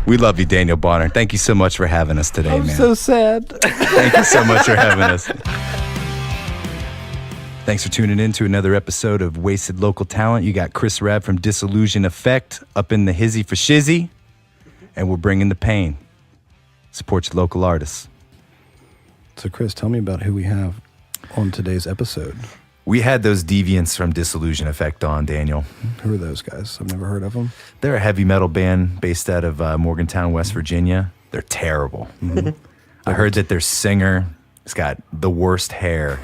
We love you, Daniel Bonner. Thank you so much for having us today, man. I'm so sad. Thank you so much for having us. Thanks for tuning in to another episode of Wasted Local Talent. You got Chris Rabb from Disillusion Effect up in the hizzy for shizzy, and we're bringing the pain. Support your local artists. So, Chris, tell me about who we have on today's episode. We had those deviants from Disillusion Effect on, Daniel. Who are those guys? I've never heard of them. They're a heavy metal band based out of Morgantown, West Virginia. They're terrible. Mm-hmm. I heard that their singer has got the worst hair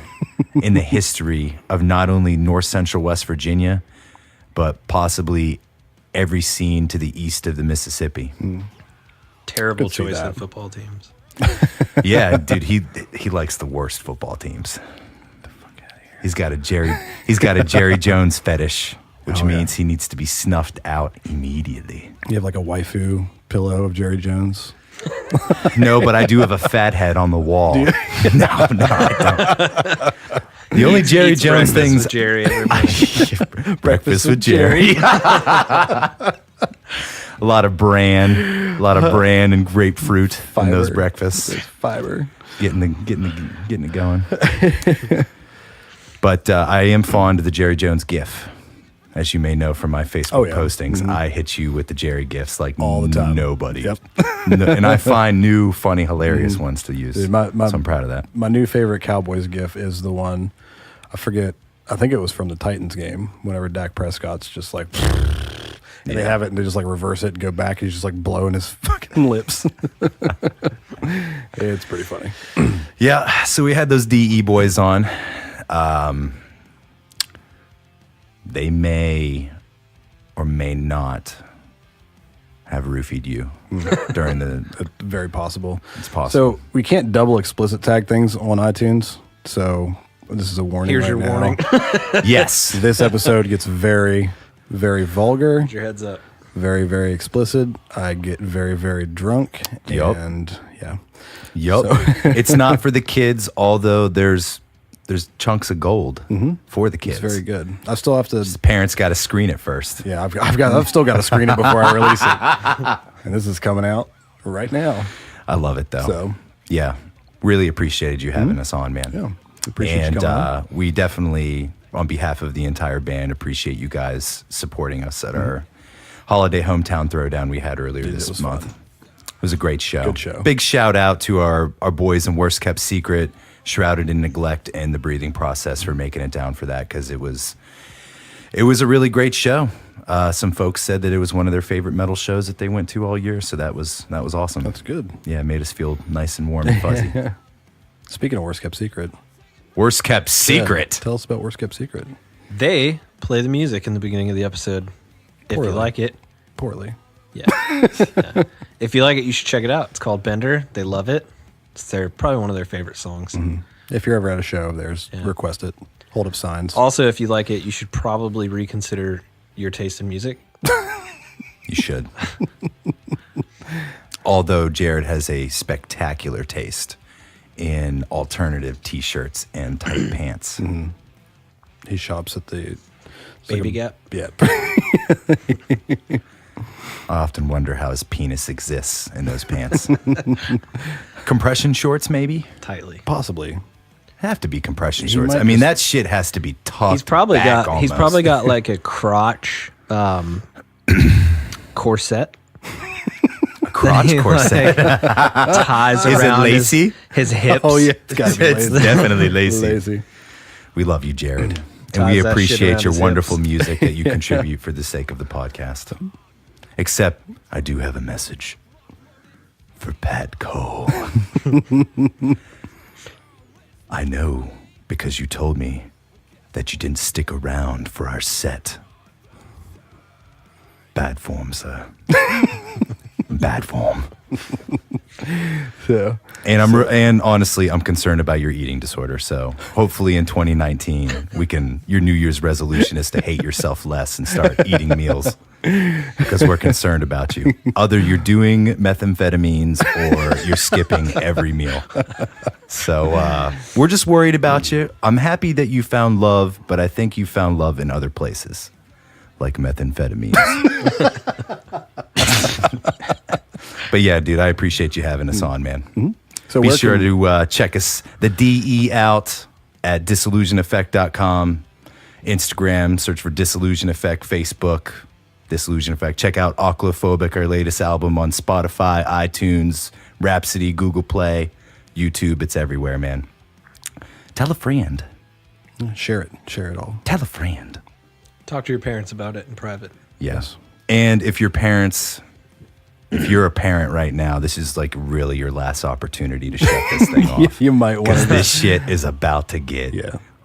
in the history of not only North Central West Virginia, but possibly every scene to the east of the Mississippi. Terrible choice in football teams. Yeah, dude, he likes the worst football teams. The fuck out of here. He's got a Jerry Jones fetish, which means he needs to be snuffed out immediately. You have like a waifu pillow of Jerry Jones? No, but I do have a fat head on the wall. No, I don't. The only Jerry Jones things. With Jerry every morning. Breakfast with Jerry. A lot of bran and grapefruit in those breakfasts. Fiber. Getting it going. But I am fond of the Jerry Jones GIF. As you may know from my Facebook postings, I hit you with the Jerry GIFs like all the time. Nobody. Yep. And I find new, funny, hilarious ones to use. Dude, so I'm proud of that. My new favorite Cowboys GIF is the one, I think it was from the Titans game, whenever Dak Prescott's just like, and they have it and they just like reverse it and go back. He's just like blowing his fucking lips. It's pretty funny. Yeah. So we had those DE boys on. They may or may not have roofied you during the... Very possible. It's possible. So we can't double explicit tag things on iTunes. So this is a warning. Here's your warning. Yes. This episode gets very, very vulgar. Put your heads up. Very, very explicit. I get very, very drunk. Yep. And yeah. Yup. So. It's not for the kids, although there's chunks of gold for the kids. It's very good. I still have to. Just parents got to screen it first. Yeah, I've still got to screen it before I release it. And this is coming out right now. I love it though. So yeah, really appreciated you having us on, man. Yeah, appreciate you coming on. We definitely, on behalf of the entire band, appreciate you guys supporting us at our holiday hometown throwdown we had earlier this month. Fun. It was a great show. Good show. Big shout out to our boys in Worst Kept Secret, Shrouded in Neglect, and The Breathing Process for making it down for that, because it was a really great show. Some folks said that it was one of their favorite metal shows that they went to all year, so that was awesome. That's good. Yeah, it made us feel nice and warm and fuzzy. Speaking of Worst Kept Secret. Worst Kept Secret. Yeah, tell us about Worst Kept Secret. They play the music in the beginning of the episode. Poorly. If you like it. Poorly. Yeah. If you like it, you should check it out. It's called Bender. They love it. It's probably one of their favorite songs. If you're ever at a show of theirs, request it. Hold up signs. Also, if you like it, you should probably reconsider your taste in music. You should. Although Jared has a spectacular taste in alternative T-shirts and tight pants. He shops at the Baby Gap. Yeah. I often wonder how his penis exists in those pants. Compression shorts, maybe? Tightly. Possibly. Have to be compression shorts. I mean, that shit has to be tough. He's probably got like a crotch corset. A crotch corset. Ties Is around it lacy? His hips. Oh yeah, it's gotta be It's lazy. definitely lacy. Lazy. We love you, Jared. And Ties we that shit appreciate around your his wonderful hips. music that you contribute for the sake of the podcast. Except I do have a message for Pat Cole. I know because you told me that you didn't stick around for our set. Bad form, sir. Bad form. So, And honestly, I'm concerned about your eating disorder. So hopefully in 2019, your New Year's resolution is to hate yourself less and start eating meals, because we're concerned about you. Either you're doing methamphetamines or you're skipping every meal. So we're just worried about you. I'm happy that you found love, but I think you found love in other places, like methamphetamines. But yeah, dude, I appreciate you having us on, man. So Be where sure can- to check us, the DE out at disillusioneffect.com. Instagram, search for Disillusion Effect. Facebook, Disillusion Effect. Check out Oclophobic, our latest album on Spotify, iTunes, Rhapsody, Google Play, YouTube. It's everywhere, man. Tell a friend. Share it all. Tell a friend. Talk to your parents about it in private. Yes. And if you're a parent right now, this is like really your last opportunity to shut this thing off. You might want Because to. this shit is about to get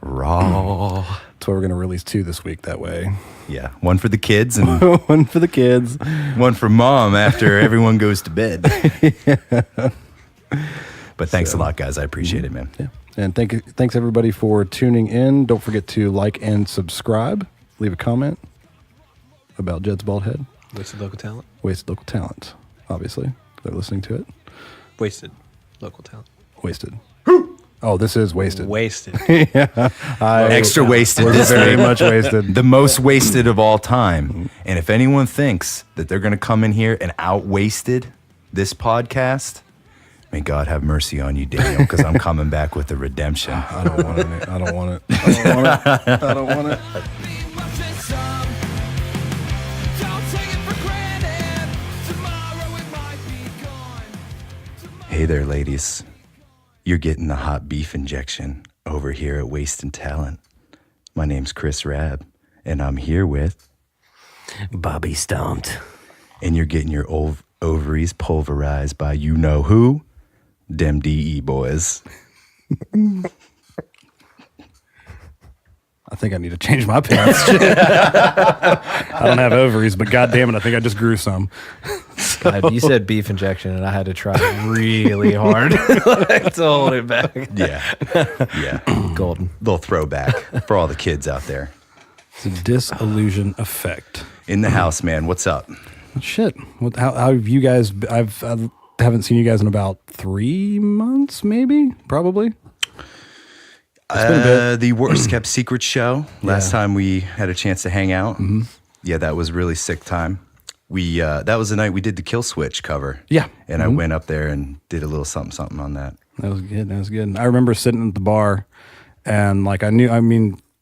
raw. That's why we're going to release 2 this week that way. Yeah. One for the kids and One for the kids. one for mom after everyone goes to bed. But thanks a lot, guys. I appreciate it, man. Yeah. And thanks everybody for tuning in. Don't forget to like and subscribe. Leave a comment about Jed's bald head. Wasted local talent. Wasted local talent, obviously. They're listening to it. Wasted local talent. Wasted. Oh, this is wasted. Wasted. Extra wasted We're this very week. much wasted. The most wasted of all time. And if anyone thinks that they're going to come in here and out-wasted this podcast, may God have mercy on you, Daniel, because I'm coming back with a redemption. I don't want it. I don't want it. I don't want it. I don't want it. Hey there, ladies. You're getting the hot beef injection over here at Waste and Talent. My name's Chris Rabb, and I'm here with... Bobby Stomped. And you're getting your ovaries pulverized by you-know-who? Dem DE boys. I think I need to change my pants. I don't have ovaries, but goddamn it, I think I just grew some. God, you said beef injection, and I had to try really hard to hold it back. Yeah. Yeah. Golden. Little throwback for all the kids out there. It's a disillusion effect. In the house, man. What's up? Shit. How have you guys? I haven't seen you guys in about 3 months, maybe, probably. It's been a bit. The Worst Kept Secret show. Last Yeah. time we had a chance to hang out. Mm-hmm. Yeah, that was a really sick time. We that was the night we did the Kill Switch cover. Yeah. And I went up there and did a little something on that. That was good. That was good. I remember sitting at the bar, and like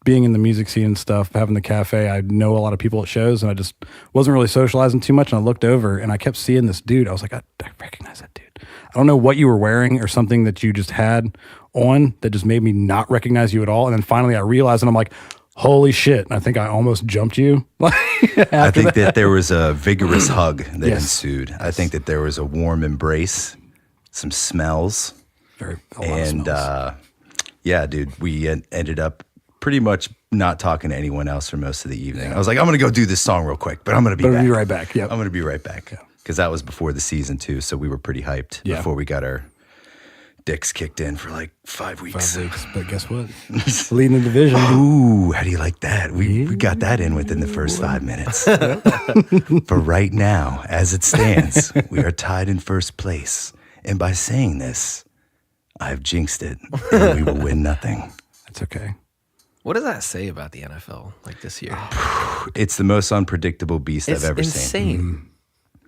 being in the music scene and stuff, having the cafe, I know a lot of people at shows, and I just wasn't really socializing too much. And I looked over, and I kept seeing this dude. I was like, I recognize that dude. I don't know what you were wearing or something that you just had on that just made me not recognize you at all. And then finally I realized, and I'm like, holy shit. And I think I almost jumped you. I think that there was a vigorous hug that Yes. ensued. I think that there was a warm embrace, some smells. A lot of And smells. yeah, dude, we ended up pretty much not talking to anyone else for most of the evening. I was like, I'm going to go do this song real quick, but I'm going to be But back. I'll be right back. Yep. I'm going to be right back. Because that was before the season too, so we were pretty hyped before we got our dicks kicked in for like 5 weeks. 5 weeks. But guess what? Leading the division. Ooh, how do you like that? We got that in within the first 5 minutes. For right now, as it stands, we are tied in first place. And by saying this, I've jinxed it, and we will win nothing. That's okay. What does that say about the NFL like this year? It's the most unpredictable beast It's I've ever seen. insane.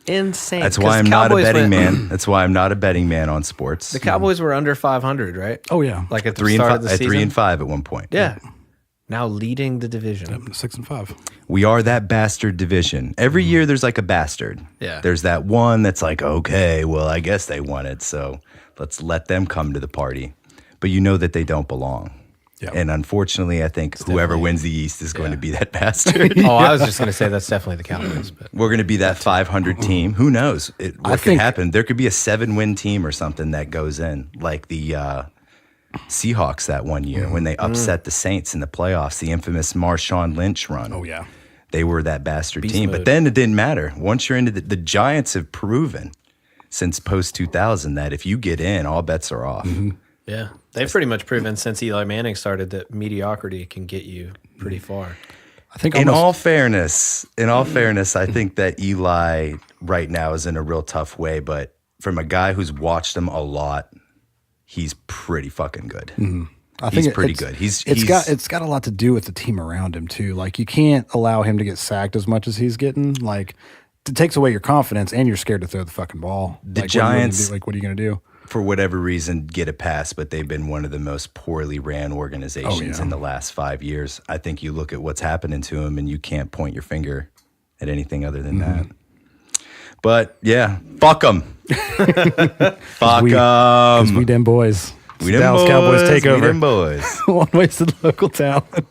Insane. That's why 'Cause I'm not a Cowboys betting went- man. That's why I'm not a betting man on sports. The Cowboys were under 500, right? Oh, yeah. Like at the 3 and start 5, of the at season. 3 and 5 at one point. Yeah. Now leading the division. 6 and 5. We are that bastard division. Every year there's like a bastard. Yeah. There's that one that's like, okay, well, I guess they won it, so let's let them come to the party. But you know that they don't belong. Yeah. And unfortunately, I think whoever wins the East is going to be that bastard. Oh, I was just going to say that's definitely the Cowboys. But We're going to be that 500 team. Who knows? What could think- happen? There could be a 7-win team or something that goes in, like the Seahawks that one year when they upset the Saints in the playoffs, the infamous Marshawn Lynch run. Oh, yeah. They were that bastard Beast team. mode. But then it didn't matter. Once you're into the Giants have proven since post 2000 that if you get in, all bets are off. yeah, they've pretty much proven since Eli Manning started that mediocrity can get you pretty far. I think In almost, all fairness, I think that Eli right now is in a real tough way. But from a guy who's watched him a lot, he's pretty fucking good. I He's think pretty it's- good. It's got a lot to do with the team around him too. Like you can't allow him to get sacked as much as he's getting. Like takes away your confidence, and you're scared to throw the fucking ball. The Like, Giants, what are you gonna do? for whatever reason, get a pass, but they've been one of the most poorly ran organizations in the last 5 years. I think you look at what's happening to them, and you can't point your finger at anything other than that. But yeah, fuck them. Fuck them. Because we them boys. We them Dallas boys. Cowboys take We over. them boys. One wasted local talent.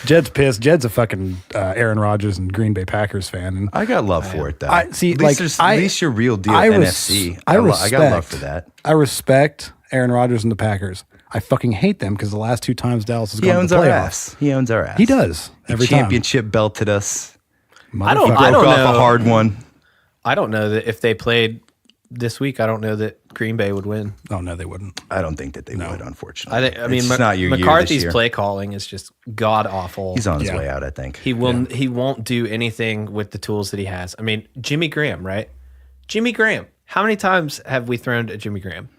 Jed's pissed. Jed's a fucking Aaron Rodgers and Green Bay Packers fan. And I got love for it though. I see, at least you're real deal NFC. I got love for that. I respect Aaron Rodgers and the Packers. I fucking hate them because the last 2 times Dallas has He gone owns to the our playoffs. ass. He owns our ass. He does every He championship belted us. time. I don't Broke off know. a hard one. I don't know that if they played this week, I don't know that Green Bay would win. Oh no, they wouldn't. I don't think that they would, unfortunately. I mean, It's not your year this McCarthy's year. play calling is just god awful. He's on his Yeah. way out, I think. He won't do anything with the tools that he has. I mean, Jimmy Graham, right? Jimmy Graham. How many times have we thrown to Jimmy Graham?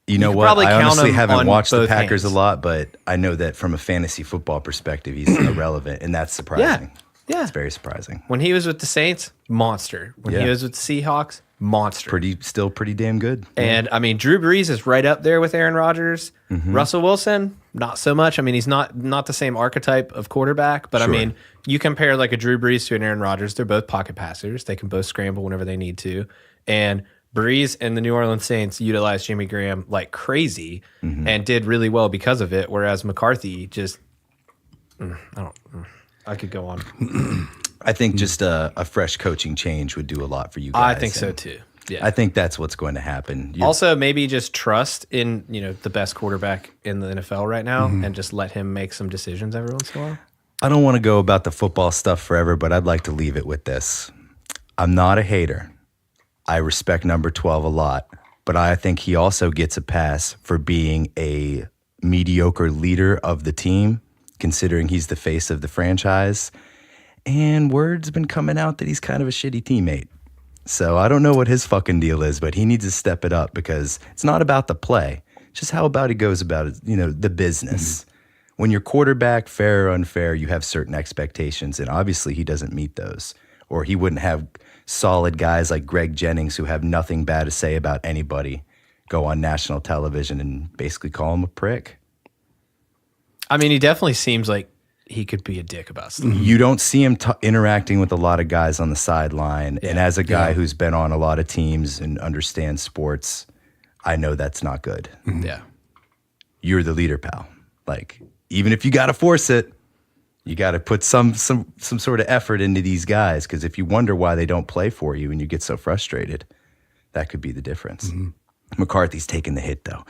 You know could what? probably I count honestly him haven't on watched the both Packers hands. a lot, but I know that from a fantasy football perspective, he's irrelevant, and that's surprising. Yeah. It's very surprising. When he was with the Saints, monster. When he Yeah. was with the Seahawks, monster. Still pretty damn good. And I mean, Drew Brees is right up there with Aaron Rodgers. Mm-hmm. Russell Wilson, not so much. I mean, he's not the same archetype of quarterback, but I Sure. mean, you compare like a Drew Brees to an Aaron Rodgers, they're both pocket passers. They can both scramble whenever they need to. And Brees and the New Orleans Saints utilized Jimmy Graham like crazy and did really well because of it, whereas McCarthy just I could go on. I think just a fresh coaching change would do a lot for you guys. I think so and too. Yeah. I think that's what's going to happen. Also, maybe just trust in the best quarterback in the NFL right now, and just let him make some decisions every once in a while. I don't want to go about the football stuff forever, but I'd like to leave it with this. I'm not a hater. I respect number 12 a lot, but I think he also gets a pass for being a mediocre leader of the team, considering he's the face of the franchise. And word's been coming out that he's kind of a shitty teammate. So I don't know what his fucking deal is, but he needs to step it up because it's not about the play. It's just how about he goes about it, the business. When you're quarterback, fair or unfair, you have certain expectations, and obviously he doesn't meet those. Or he wouldn't have solid guys like Greg Jennings who have nothing bad to say about anybody go on national television and basically call him a prick. I mean, he definitely seems like he could be a dick about stuff. You don't see him interacting with a lot of guys on the sideline. And as a guy who's been on a lot of teams and understands sports, I know that's not good. Yeah. You're the leader, pal. Like, even if you got to force it, you got to put some sort of effort into these guys, because if you wonder why they don't play for you and you get so frustrated, that could be the difference. McCarthy's taking the hit, though.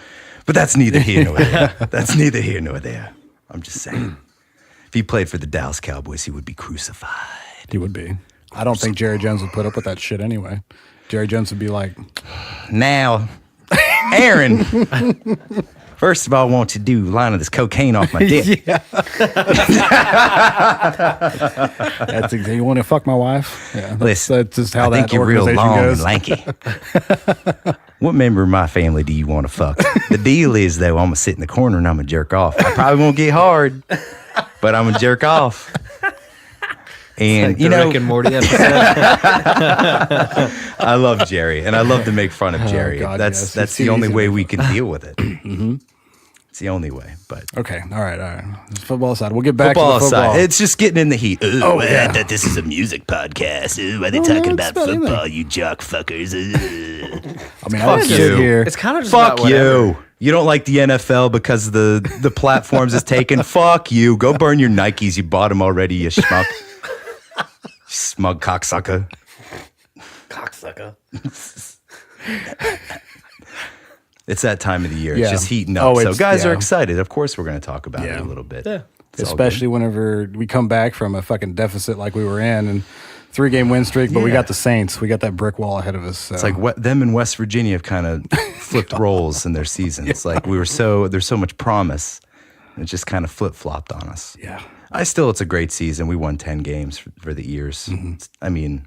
But that's neither here nor there. That's neither here nor there. I'm just saying. If he played for the Dallas Cowboys, he would be crucified. He would be. I don't think Jerry Jones would put up with that shit anyway. Jerry Jones would be like, Now, Aaron, first of all, I want you to do lining this cocaine off my dick. "That's you want to fuck my wife?" Yeah, Listen, that's just how I think that you're real organization long goes. and lanky. What member of my family do you want to fuck? The deal is, though, I'm going to sit in the corner and I'm going to jerk off. I probably won't get hard, but I'm going to jerk off. And, The Rick and Morty episode. I love Jerry, and I love to make fun of Jerry. God, that's yes. that's It's the too only easy way to we can deal with it. It's the only way. But Okay, all right. Football aside, we'll get back football to the football. aside, it's just getting in the heat. Oh, yeah. I thought this is a music podcast. Ooh, why are they No, talking it's about about anything. football, you jock fuckers? I mean, I Fuck sit you. here. It's kind of just Fuck about whatever. you. You don't like the NFL because the platforms is taken. Fuck you. Go burn your Nikes. You bought them already, you schmuck. Smug cocksucker. Cocksucker. It's that time of the year. Yeah. It's just heating up. Oh, So it's- guys are yeah. excited. Of course, we're going to talk about it Yeah. a little bit. Yeah. It's all Especially whenever we come back from a fucking deficit like we were in and 3-game win streak, but we Yeah. got the Saints. We got that brick wall ahead of us. So. It's like them and West Virginia have kind of flipped roles in their seasons. Like there's so much promise. And it just kind of flip-flopped on us. yeah. It's a great season. We won 10 games for the years. I mean,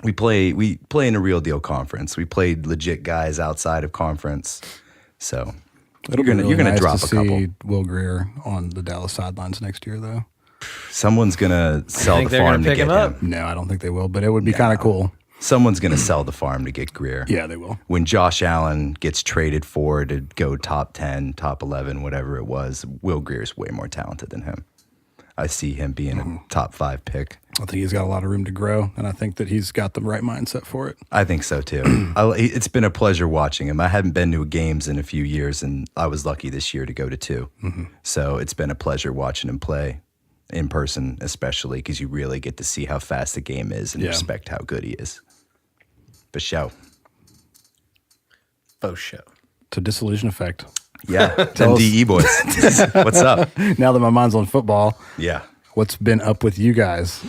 we play in a real deal conference. We played legit guys outside of conference. So It'll be really you're gonna nice drop to a couple. see Will Greer on the Dallas sidelines next year, though. Someone's gonna sell think the they're farm gonna to pick get him up? him. No, I don't think they will, but it would be kind of cool. Someone's going to sell the farm to get Greer. Yeah, they will. When Josh Allen gets traded for to go top 10, top 11, whatever it was, Will Greer's way more talented than him. I see him being a top 5 pick. I think he's got a lot of room to grow, and I think that he's got the right mindset for it. I think so too. It's been a pleasure watching him. I hadn't been to games in a few years, and I was lucky this year to go to 2. So it's been a pleasure watching him play in person, especially because you really get to see how fast the game is and respect how good he is. For show. Faux show. To Disillusion Effect. Yeah, them DE boys. What's up? Now that my mind's on football, Yeah. what's been up with you guys?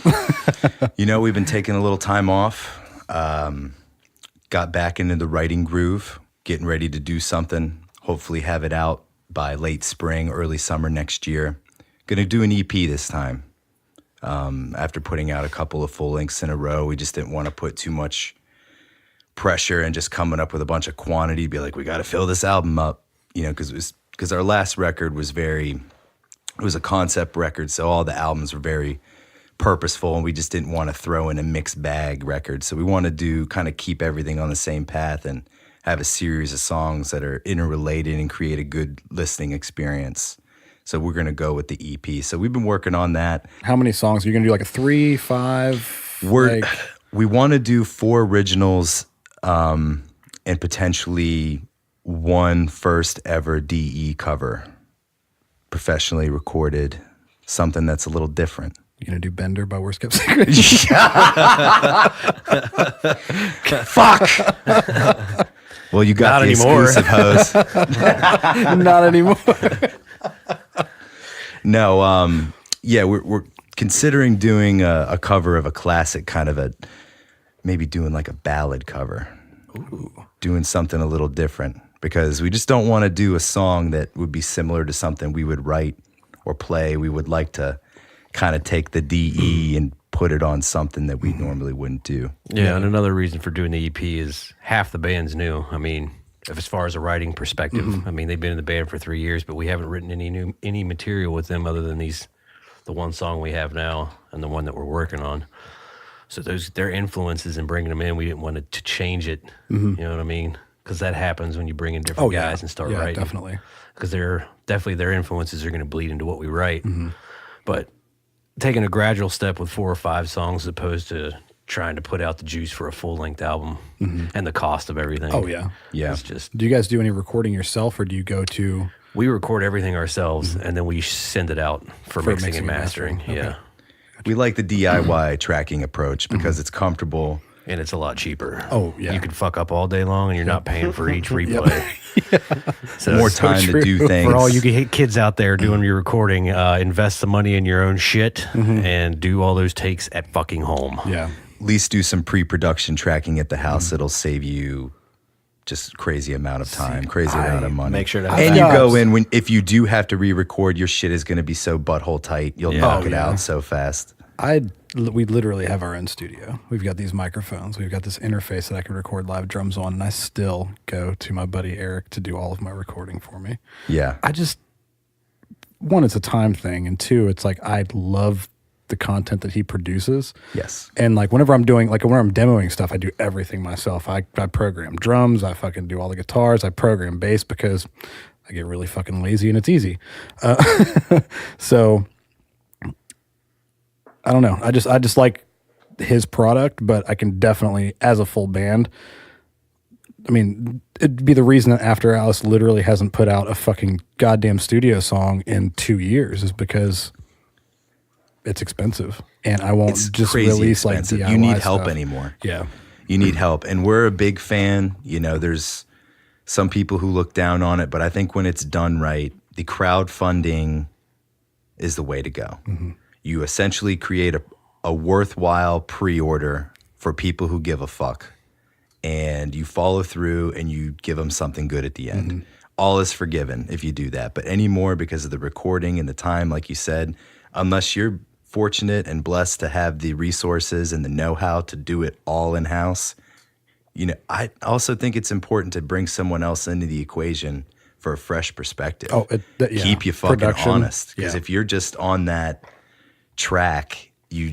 We've been taking a little time off. Got back into the writing groove, getting ready to do something. Hopefully have it out by late spring, early summer next year. Gonna do an EP this time. After putting out a couple of full lengths in a row, we just didn't want to put too much pressure and just coming up with a bunch of quantity. Be like, we got to fill this album up, because our last record was it was a concept record, so all the albums were very purposeful, and we just didn't want to throw in a mixed bag record. So we want to kind of keep everything on the same path and have a series of songs that are interrelated and create a good listening experience. So we're going to go with the EP. So we've been working on that. How many songs? Are you going to do like a 3, 5? We want to do 4 originals and potentially 1 first ever DE cover, professionally recorded, something that's a little different. You going to do Bender by Worst Kept Secret? Fuck! Well, you got Not the anymore. exclusive hose. Not anymore. No, we're considering doing a cover of a classic, kind of maybe doing like a ballad cover. Ooh. Doing something a little different, because we just don't want to do a song that would be similar to something we would write or play. We would like to kind of take the DE and put it on something that we normally wouldn't do. Yeah, and another reason for doing the EP is half the band's new. I mean, as far as a writing perspective, I mean, they've been in the band for 3 years, but we haven't written any material with them other than the one song we have now and the one that we're working on. So their influences in bringing them in, we didn't want to change it. You know what I mean? Because that happens when you bring in different guys and start writing. Definitely. Because their influences are going to bleed into what we write. But taking a gradual step with 4 or 5 songs as opposed to trying to put out the juice for a full-length album and the cost of everything. Oh, yeah. Yeah. It's just... Do you guys do any recording yourself, or do you go to... We record everything ourselves, and then we send it out for mixing and mastering. Okay. Yeah. We like the DIY tracking approach because it's comfortable. And it's a lot cheaper. Oh, yeah. You can fuck up all day long, and you're not paying for each replay. So More it's so time to do things. For all you kids out there doing your recording, invest the money in your own shit and do all those takes at fucking home. Yeah. At least do some pre-production tracking at the house. It'll save you just crazy amount of time, crazy amount of money. Make sure to have and that. you go in if you do have to re-record, your shit is going to be so butthole tight. You'll knock it out so fast. We literally have our own studio. We've got these microphones. We've got this interface that I can record live drums on, and I still go to my buddy Eric to do all of my recording for me. Yeah. I just, 1, it's a time thing, and 2, it's like I love the content that he produces. Yes. And like whenever I'm demoing stuff, I do everything myself. I program drums, I fucking do all the guitars, I program bass because I get really fucking lazy and it's easy. So I don't know. I just like his product, but I can definitely, as a full band, I mean, it'd be the reason that After Alice literally hasn't put out a fucking goddamn studio song in 2 years is because it's expensive, and I won't It's just crazy release expensive. like DIY You need help stuff. anymore. Yeah, You need help. And we're a big fan. There's some people who look down on it, but I think when it's done right, the crowdfunding is the way to go. You essentially create a worthwhile pre-order for people who give a fuck, and you follow through and you give them something good at the end. All is forgiven if you do that. But anymore, because of the recording and the time, like you said, unless you're fortunate and blessed to have the resources and the know-how to do it all in-house, I also think it's important to bring someone else into the equation for a fresh perspective. Oh, yeah. Keep you fucking Production. honest. Because Yeah. if you're just on that track you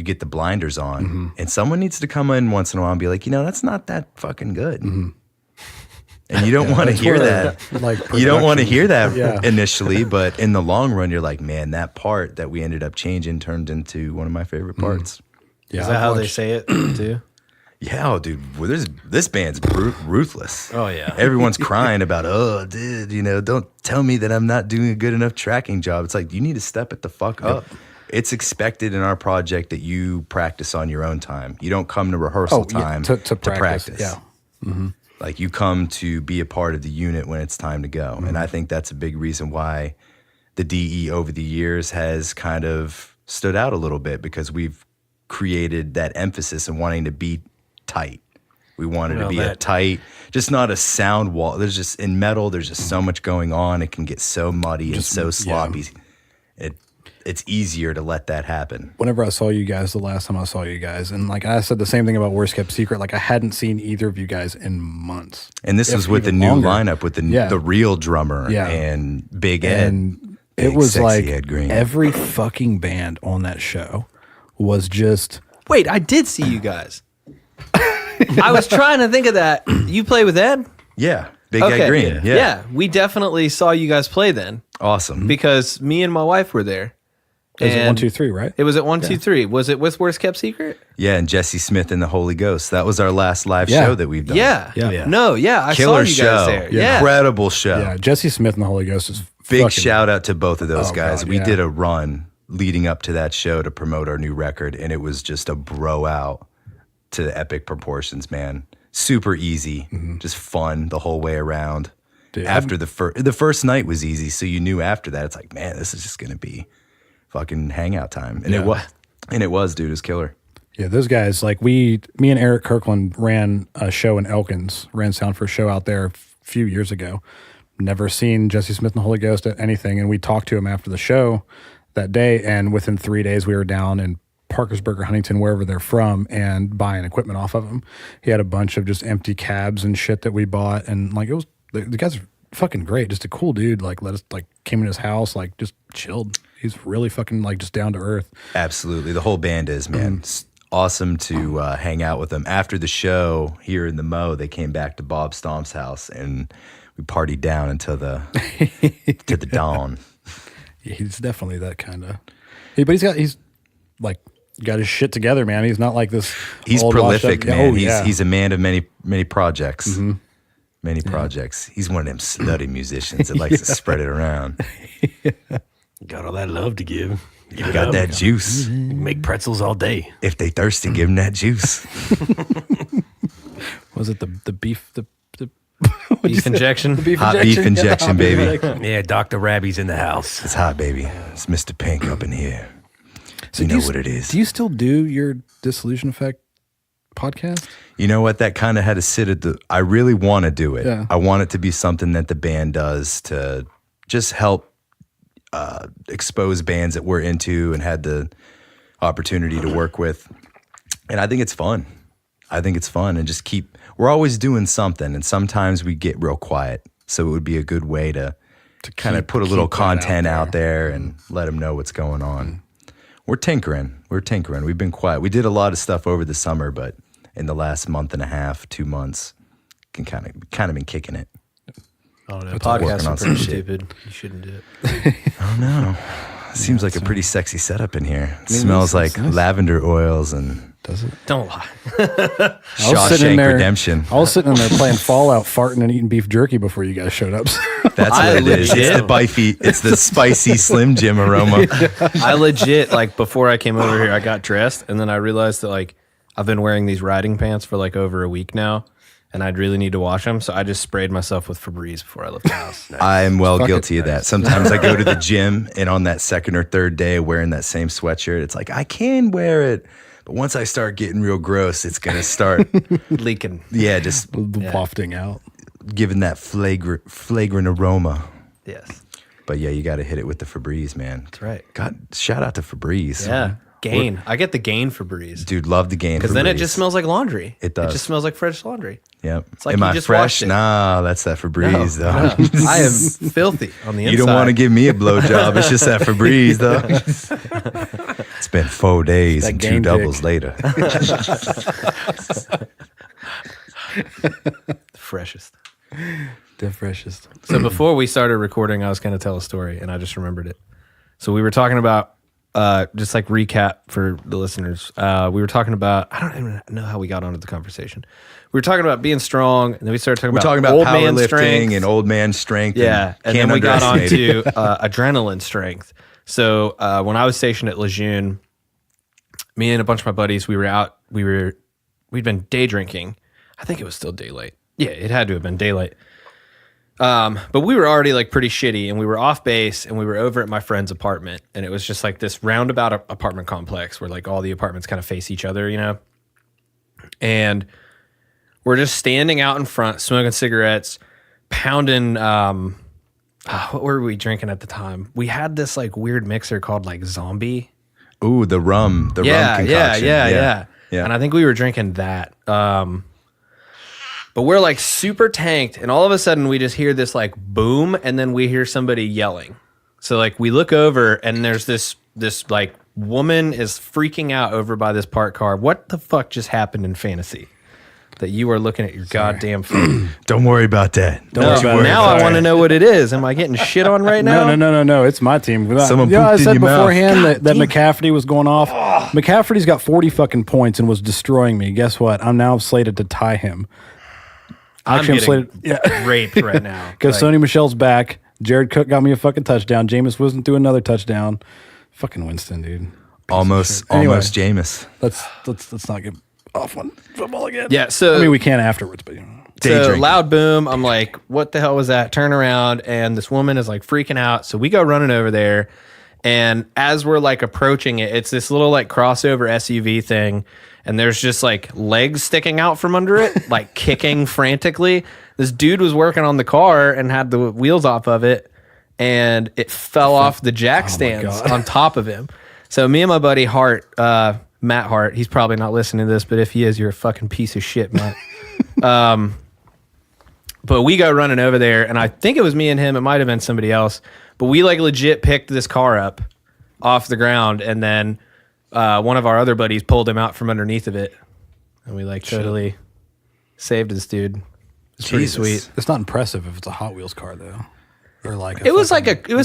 get the blinders on, and someone needs to come in once in a while and be like, that's not that fucking good. And you don't want to hear that. You don't want to hear that initially, but in the long run, you're like, man, that part that we ended up changing turned into one of my favorite parts. Yeah, is that how they say it too? Yeah, dude. Well, this band's ruthless. Oh yeah, everyone's crying about, oh, dude, don't tell me that I'm not doing a good enough tracking job. It's like, you need to step it the fuck up. It's expected in our project that you practice on your own time. You don't come to rehearsal time to practice. Yeah. Like, you come to be a part of the unit when it's time to go. And I think that's a big reason why the DE over the years has kind of stood out a little bit, because we've created that emphasis in wanting to be tight. We wanted to be a tight, just not a sound wall. There's just, in metal, there's just so much going on. It can get so muddy and so sloppy. It's easier to let that happen. Whenever I saw you guys, the last time I saw you guys, and like I said the same thing about Worst Kept Secret, like I hadn't seen either of you guys in months. And this was with the new lineup, with the real drummer and Big Ed. And it was like every fucking band on that show was just... Wait, I did see you guys. I was trying to think of that. You play with Ed? Yeah. Big Ed Green. Yeah. We definitely saw you guys play then. Awesome. Because me and my wife were there. It was at 123, right? It was at 123. Was it with Worst Kept Secret? Yeah, and Jesse Smith and the Holy Ghost. That was our last live show that we've done. Yeah. No, I Killer saw you guys there. Yeah. Incredible show. Yeah, Jesse Smith and the Holy Ghost is big shout out to both of those guys. God, we did a run leading up to that show to promote our new record, and it was just a bro out to epic proportions, man. Super easy, just fun the whole way around. Dude, after the first night was easy, so you knew after that, it's like, man, this is just gonna be fucking hangout time. And it was, dude. It was killer. Yeah, those guys, like me and Eric Kirkland ran a show in Elkins, ran sound for a show out there a few years ago. Never seen Jesse Smith and the Holy Ghost at anything, and we talked to him after the show that day, and within 3 days we were down in Parkersburg or Huntington, wherever they're from, and buying equipment off of him. He had a bunch of just empty cabs and shit that we bought, and like, it was, the guys are fucking great. Just a cool dude. Like, let us, like, came in his house, like, just chilled. He's really fucking, like, just down to earth. Absolutely. The whole band is, man. It's awesome to hang out with them. After the show here in the Mo, they came back to Bob Stomp's house, and we partied down until the to the dawn. Yeah, he's definitely that kind of. But he's like got his shit together, man. He's not like this. He's prolific, man. He's a man of many projects. Many projects. He's one of them slutty musicians that likes to spread it around. Got all that love to give. You got that juice. Make pretzels all day. If they thirsty, give them that juice. Was it the beef? The beef injection? The beef hot injection? beef injection, baby. Yeah, Dr. Rabby's in the house. It's hot, baby. It's Mr. Pink up in here. So you know what it is. Do you still do your Disillusion Effect podcast? You know what? That kind of had to sit at I really want to do it. Yeah. I want it to be something that the band does to just help expose bands that we're into and had the opportunity to work with. And I think it's fun. And just we're always doing something, and sometimes we get real quiet. So it would be a good way to kind of put a little content out there and let them know what's going on. We're tinkering. We've been quiet. We did a lot of stuff over the summer, but in the last month and a half, 2 months, can kind of been kicking it. Oh no, podcasts are pretty stupid. You shouldn't do it. Oh no, seems like a pretty sexy setup in here. It smells like lavender oils and. Does it? Don't lie. Shawshank Redemption. I was sitting in there playing Fallout, farting and eating beef jerky before you guys showed up. That's what it is. It's the spicy Slim Jim aroma. I legit, like, before I came over here, I got dressed, and then I realized that, like, I've been wearing these riding pants for like over a week now, and I'd really need to wash them. So I just sprayed myself with Febreze before I left the house. I'm guilty of that. Sometimes I go to the gym, and on that second or third day wearing that same sweatshirt, it's like, I can wear it. But once I start getting real gross, it's going to start leaking. Yeah, just wafting out. Giving that flagrant aroma. Yes. But yeah, you got to hit it with the Febreze, man. That's right. God, shout out to Febreze. Yeah. Gain. I get the Gain Febreze. Dude, love the Gain because then it just smells like laundry. It does. It just smells like fresh laundry. Yep. It's like Am you I just fresh? washed it. Nah, that's that Febreze, though. No. I am filthy on the inside. You don't want to give me a blowjob. It's just that Febreze, though. It's been 4 days That and 2 game doubles dick. later. Freshest. The freshest. So before we started recording, I was going to tell a story, and I just remembered it. So we were talking about, just like recap for the listeners. We were talking about, I don't even know how we got onto the conversation. We were talking about being strong, and then we started talking We're talking about old man strength. powerlifting and old man strength. Yeah, and then can't we got underestimate it. onto adrenaline strength. So when I was stationed at Lejeune, me and a bunch of my buddies, we'd been day drinking. I think it was still daylight. Yeah, it had to have been daylight. But we were already like pretty shitty, and we were off base, and we were over at my friend's apartment, and it was just like this roundabout apartment complex where like all the apartments kind of face each other, you know? And we're just standing out in front, smoking cigarettes, pounding, what were we drinking at the time? We had this like weird mixer called like Zombie. Ooh, the rum concoction. Yeah. And I think we were drinking that. But we're like super tanked, and all of a sudden we just hear this like boom, and then we hear somebody yelling. So like we look over, and there's this like woman is freaking out over by this parked car. What the fuck just happened in fantasy? That you are looking at your goddamn phone. Don't worry about that. No, now I want to know what it is. Am I getting shit on right now? No. It's my team. Someone I pooped in said your mouth. beforehand that McCafferty was going off. McCafferty's got 40 fucking points and was destroying me. Guess what? I'm now slated to tie him. I'm Actually, getting raped right now. Because Like, Sony Michelle's back. Jared Cook got me a fucking touchdown. Jameis wasn't doing another touchdown. Fucking Winston, dude. Almost Anyway. Jameis. Let's not get off on football again. Yeah, so I mean we can afterwards, but you know. Day so drinking. loud boom. I'm like, what the hell was that? Turn around, and this woman is like freaking out. So we go running over there, and as we're like approaching it, it's this little like crossover SUV thing, and there's just like legs sticking out from under it, like kicking frantically. This dude was working on the car and had the wheels off of it, and it fell off the jack stands God. on top of him. So me and my buddy Hart, Matt Hart, he's probably not listening to this, but if he is, you're a fucking piece of shit, Matt. But we go running over there, and I think it was me and him. It might have been somebody else, but we like legit picked this car up off the ground, and then one of our other buddies pulled him out from underneath of it, and we like totally saved this dude. It's pretty sweet. It's not impressive if it's a Hot Wheels car though. Or like It was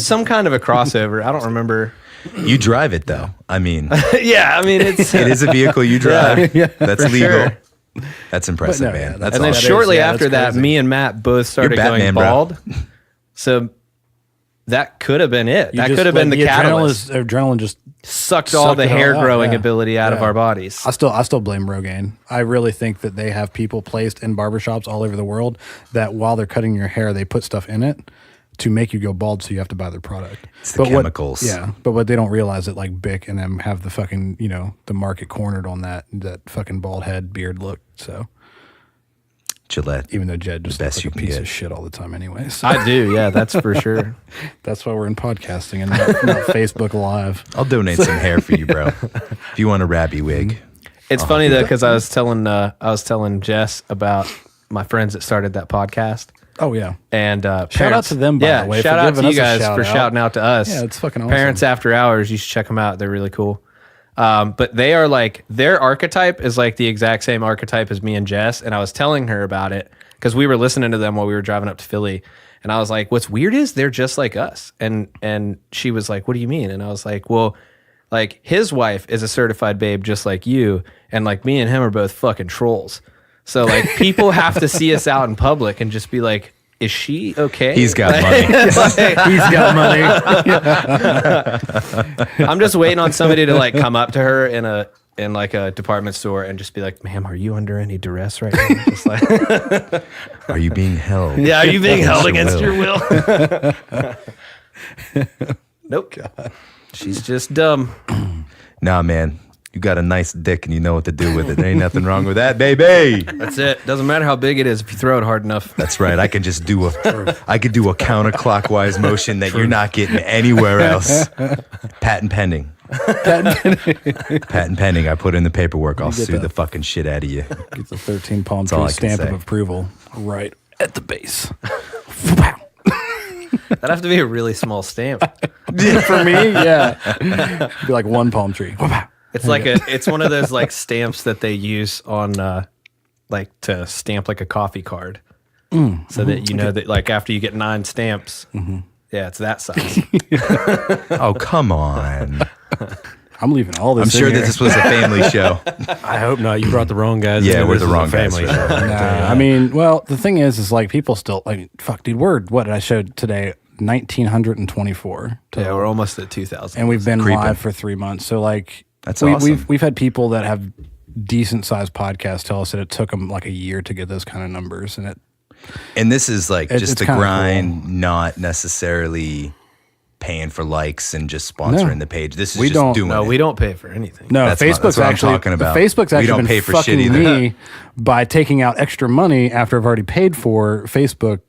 some kind of a crossover. I don't remember. You drive it though. I mean, Yeah, I mean it's. it is a vehicle you drive. That's for legal. sure. That's impressive, But no, yeah, man. that's That's And then awesome. shortly yeah, after that's that, crazy. me and Matt both started You're Batman, going bro. bald. So that could have been it. That just could have been let the catalyst. Adrenaline just Sucked all sucked the it all hair out, growing yeah. ability out of Yeah. our bodies. I still blame Rogaine. I really think that they have people placed in barbershops all over the world that while they're cutting your hair, they put stuff in it to make you go bald, so you have to buy their product. It's the chemicals. But what they don't realize that like Bic and them have the fucking the market cornered on that fucking bald head beard look. So Gillette. even though Jed just best looks you like a can piece get. of shit all the time anyway. So I do, yeah, that's for sure. that's why we're in podcasting and not Facebook Live. I'll donate some hair for you, bro. If you want a Rabby wig. It's funny though, because I was telling Jess about my friends that started that podcast. Oh yeah. And Shout out to them, by the way, shout for out to giving you us a guys shout for out. shouting out to us. Yeah, it's fucking awesome. Parents After Hours, you should check them out. They're really cool. But they are like, their archetype is like the exact same archetype as me and Jess. And I was telling her about it because we were listening to them while we were driving up to Philly. And I was like, what's weird is they're just like us. And she was like, what do you mean? And I was like, well, like his wife is a certified babe just like you. And like me and him are both fucking trolls. So like people have to see us out in public and just be like, is she okay? He's got money. He's got money. I'm just waiting on somebody to like come up to her in like a department store and just be like, ma'am, are you under any duress right now? Just like, Are you being held? yeah, are you being held Against against your your will? Nope. She's just dumb. Nah, man. You got a nice dick and you know what to do with it. There ain't nothing wrong with that, baby. That's it. Doesn't matter how big it is if you throw it hard enough. That's right. I can just do a counterclockwise motion that you're not getting anywhere else. Patent pending. Patent pending. I put in the paperwork. I'll get sue that. the fucking shit out of you. Gets a 13 palm all I tree can stamp of say. approval right at the base. That'd have to be a really small stamp. For me, yeah. It'd be like one palm tree. It's like it's one of those like stamps that they use on like to stamp like a coffee card. So that you know that like after you get 9 stamps, yeah, it's that size. Oh, come on. I'm leaving all this I'm sure in that here. this was a family show. I hope not. You brought the wrong guys. Yeah, in. we're This the is wrong a guys family for show. that. I mean, well, the thing is like people still, like, fuck, dude, what did I show today? 1,924. Yeah, we're almost at 2,000. And we've been Creeping. live for 3 months. So, like, That's awesome. We've had people that have decent sized podcasts tell us that it took them like a year to get those kind of numbers. And And this is like It's just the kinda grind, not necessarily paying for likes and just sponsoring No. the page. This is We just don't- doing No, it. we don't pay for anything. no, That's Facebook's what I'm actually talking about. Facebook's We actually don't been pay for shit fucking either. me by taking out extra money after I've already paid for Facebook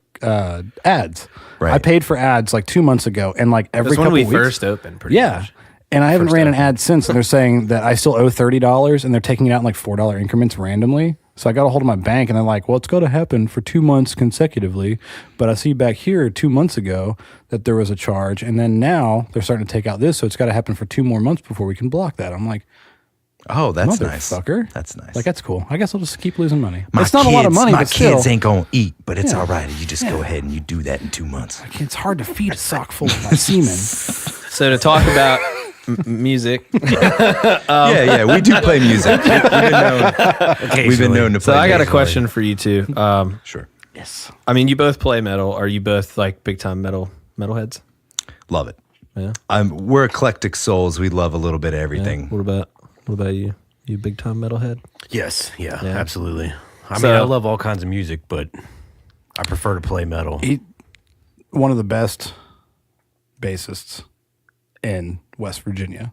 ads. Right. I paid for ads like 2 months ago, and like every That's when couple we weeks, first opened. Pretty yeah. much. And I haven't First ran an open. ad since, and they're saying that I still owe $30, and they're taking it out in like $4 increments randomly. So I got a hold of my bank, and they're like, "Well, it's going to happen for 2 months consecutively." But I see back here 2 months ago that there was a charge, and then now they're starting to take out this, so it's got to happen for 2 more months before we can block that. I'm like, Oh, that's nice. motherfucker, That's nice. Like that's cool. I guess I'll just keep losing money. My It's not a lot of kids- money, My but still, kids ain't going to eat, but it's Yeah. all right. You just go ahead and you do that in 2 months. it's hard to feed a sock full of my semen. So to talk about music, Yeah, we do play music. We've been known to play so I got a music. question for you two. Sure. Yes. I mean, you both play metal. Are you both like big time metalheads? Love it. Yeah. We're eclectic souls. We love a little bit of everything. What about you? You big time metalhead? Yes, yeah, Yeah. absolutely. I So- mean, I love all kinds of music, but I prefer to play metal. One of the best bassists in West Virginia,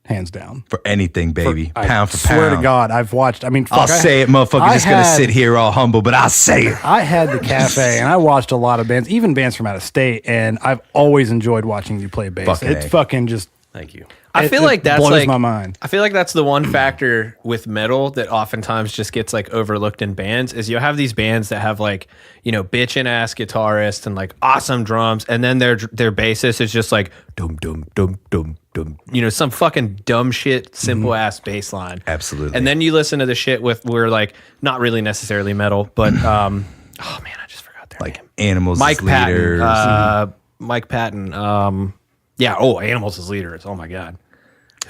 hands down. For anything, baby. Pound for swear pound. to God, I've watched. I mean, fuck, I'll say it, motherfucker. Just going to had- sit here all humble, but I'll say it. I had the cafe, and I watched a lot of bands, even bands from out of state, and I've always enjoyed watching you play bass. Fucking It's A. fucking just. Thank you. I feel like that's blows like my mind. I feel like that's the one factor with metal that oftentimes just gets like overlooked in bands is you'll have these bands that have like, you know, bitchin' ass guitarists and like awesome drums, and then their bassist is just like dum dum dum dum dum, you know, some fucking dumb shit, simple ass bass line. Absolutely. And then you listen to the shit with we're like not really necessarily metal, but oh man, I just forgot their Like name. Animals Mike as leaders. Patton. Mike Patton. Yeah. Oh, Animals as leaders. Oh my god.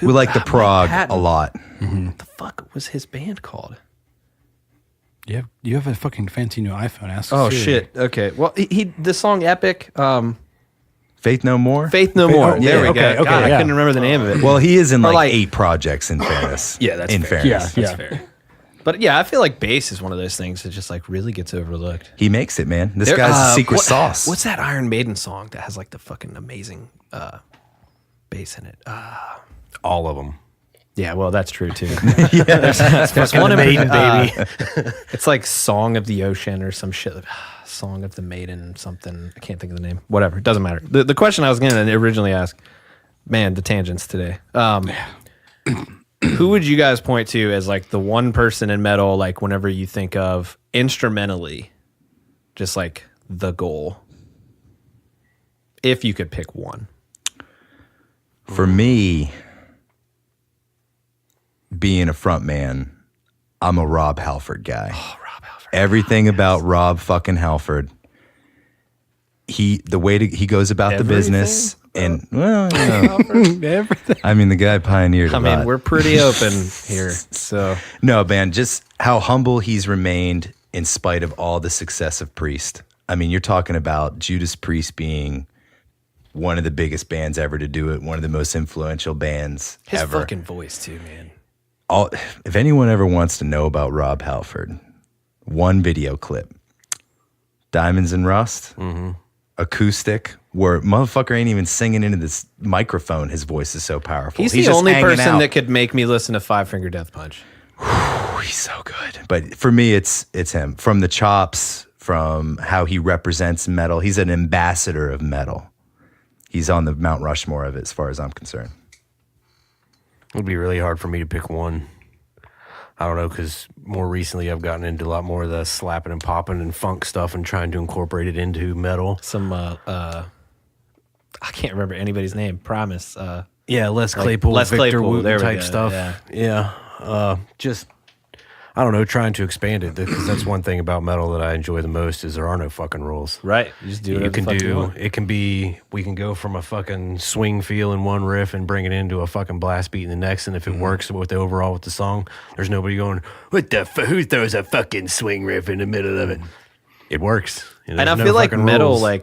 We like the Mike prog Patton. a lot. What the fuck was his band called? You have a fucking fancy new iPhone. Ask Oh Siri. shit. Okay. Well, he the song Epic, Faith No More? Faith No More. oh, there yeah, we okay, go. okay, God, I yeah. couldn't remember the name of it. Well, he is in Or like, like- 8 projects in fairness. Yeah, that's in fair. fairness. Yeah. That's fair. But yeah, I feel like bass is one of those things that just like really gets overlooked. He makes it, man. This There- guy's a secret what- sauce. What's that Iron Maiden song that has like the fucking amazing bass in it? All of them. Yeah, well, that's true too. There's one in Maiden, baby. It's like Song of the Ocean or some shit. Song of the Maiden, something. I can't think of the name. Whatever. It doesn't matter. The question I was going to originally ask, man, the tangents today. Who would you guys point to as like the one person in metal, like whenever you think of instrumentally, just like the goal? If you could pick one. For me, being a front man, I'm a Rob Halford guy. Oh, Rob Halford. Everything about Rob fucking Halford. The way he goes about the business, and well, you know, Everything. I mean, the guy pioneered. I a mean, lot. we're pretty open here. So No, man, just how humble he's remained in spite of all the success of Priest. I mean, you're talking about Judas Priest being one of the biggest bands ever to do it, one of the most influential bands his ever. fucking voice too, man. If anyone ever wants to know about Rob Halford, one video clip, Diamonds and Rust, acoustic, where motherfucker ain't even singing into this microphone. His voice is so powerful. He's the just only hanging person out. that could make me listen to Five Finger Death Punch. Oh, he's so good. But for me, it's him. From the chops, from how he represents metal. He's an ambassador of metal. He's on the Mount Rushmore of it, as far as I'm concerned. It would be really hard for me to pick one. I don't know, because more recently I've gotten into a lot more of the slapping and popping and funk stuff and trying to incorporate it into metal. Some I can't remember anybody's name. Promise. Yeah, Les Claypool, Les Victor Claypool, Wooten there we type go, stuff. Yeah. Just, I don't know, trying to expand it because that's one thing about metal that I enjoy the most is there are no fucking rules. Right. You just do whatever You can the fuck you do, want. it can be, we can go from a fucking swing feel in one riff and bring it into a fucking blast beat in the next. And if it works with the overall with the song, there's nobody going, what the who throws a fucking swing riff in the middle of it? It works. And I feel like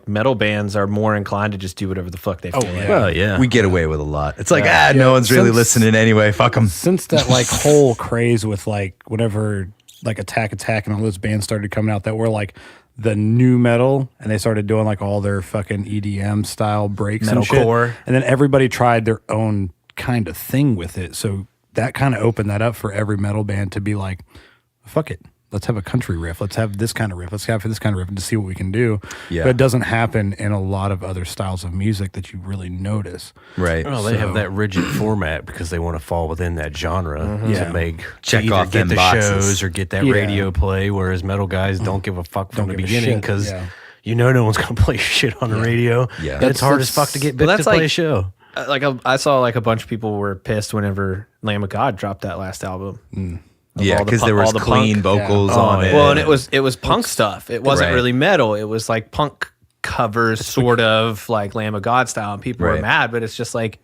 metal bands are more inclined to just do whatever the fuck they feel like. Well, yeah. We get away with a lot. It's like, no one's really listening anyway. Fuck them. Since that like whole craze with like whatever like Attack and all those bands started coming out that were like the new metal, and they started doing like all their fucking EDM style breaks and shit. Metalcore. And then everybody tried their own kind of thing with it. So that kind of opened that up for every metal band to be like, fuck it. Let's have a country riff. Let's have this kind of riff. Let's have this kind of riff and to see what we can do. Yeah. But it doesn't happen in a lot of other styles of music that you really notice. Right. Well, they have that rigid format because they want to fall within that genre Yeah. to make Check to either off get them the boxes. shows or get that Yeah. radio play. Whereas metal guys don't give a fuck from Don't the give a beginning shit, because yeah. you know no one's gonna play shit on the radio. Yeah. And it's hard as fuck to get Vic that's to play like- a show. Like I saw like a bunch of people were pissed whenever Lamb of God dropped that last album. Yeah, all the because punk- there was all the clean punk. vocals Yeah. on Oh, it. Well, and it was punk stuff. It wasn't Right. really metal. It was like punk covers, sort of like Lamb of God style. And people were Right. mad, but it's just like,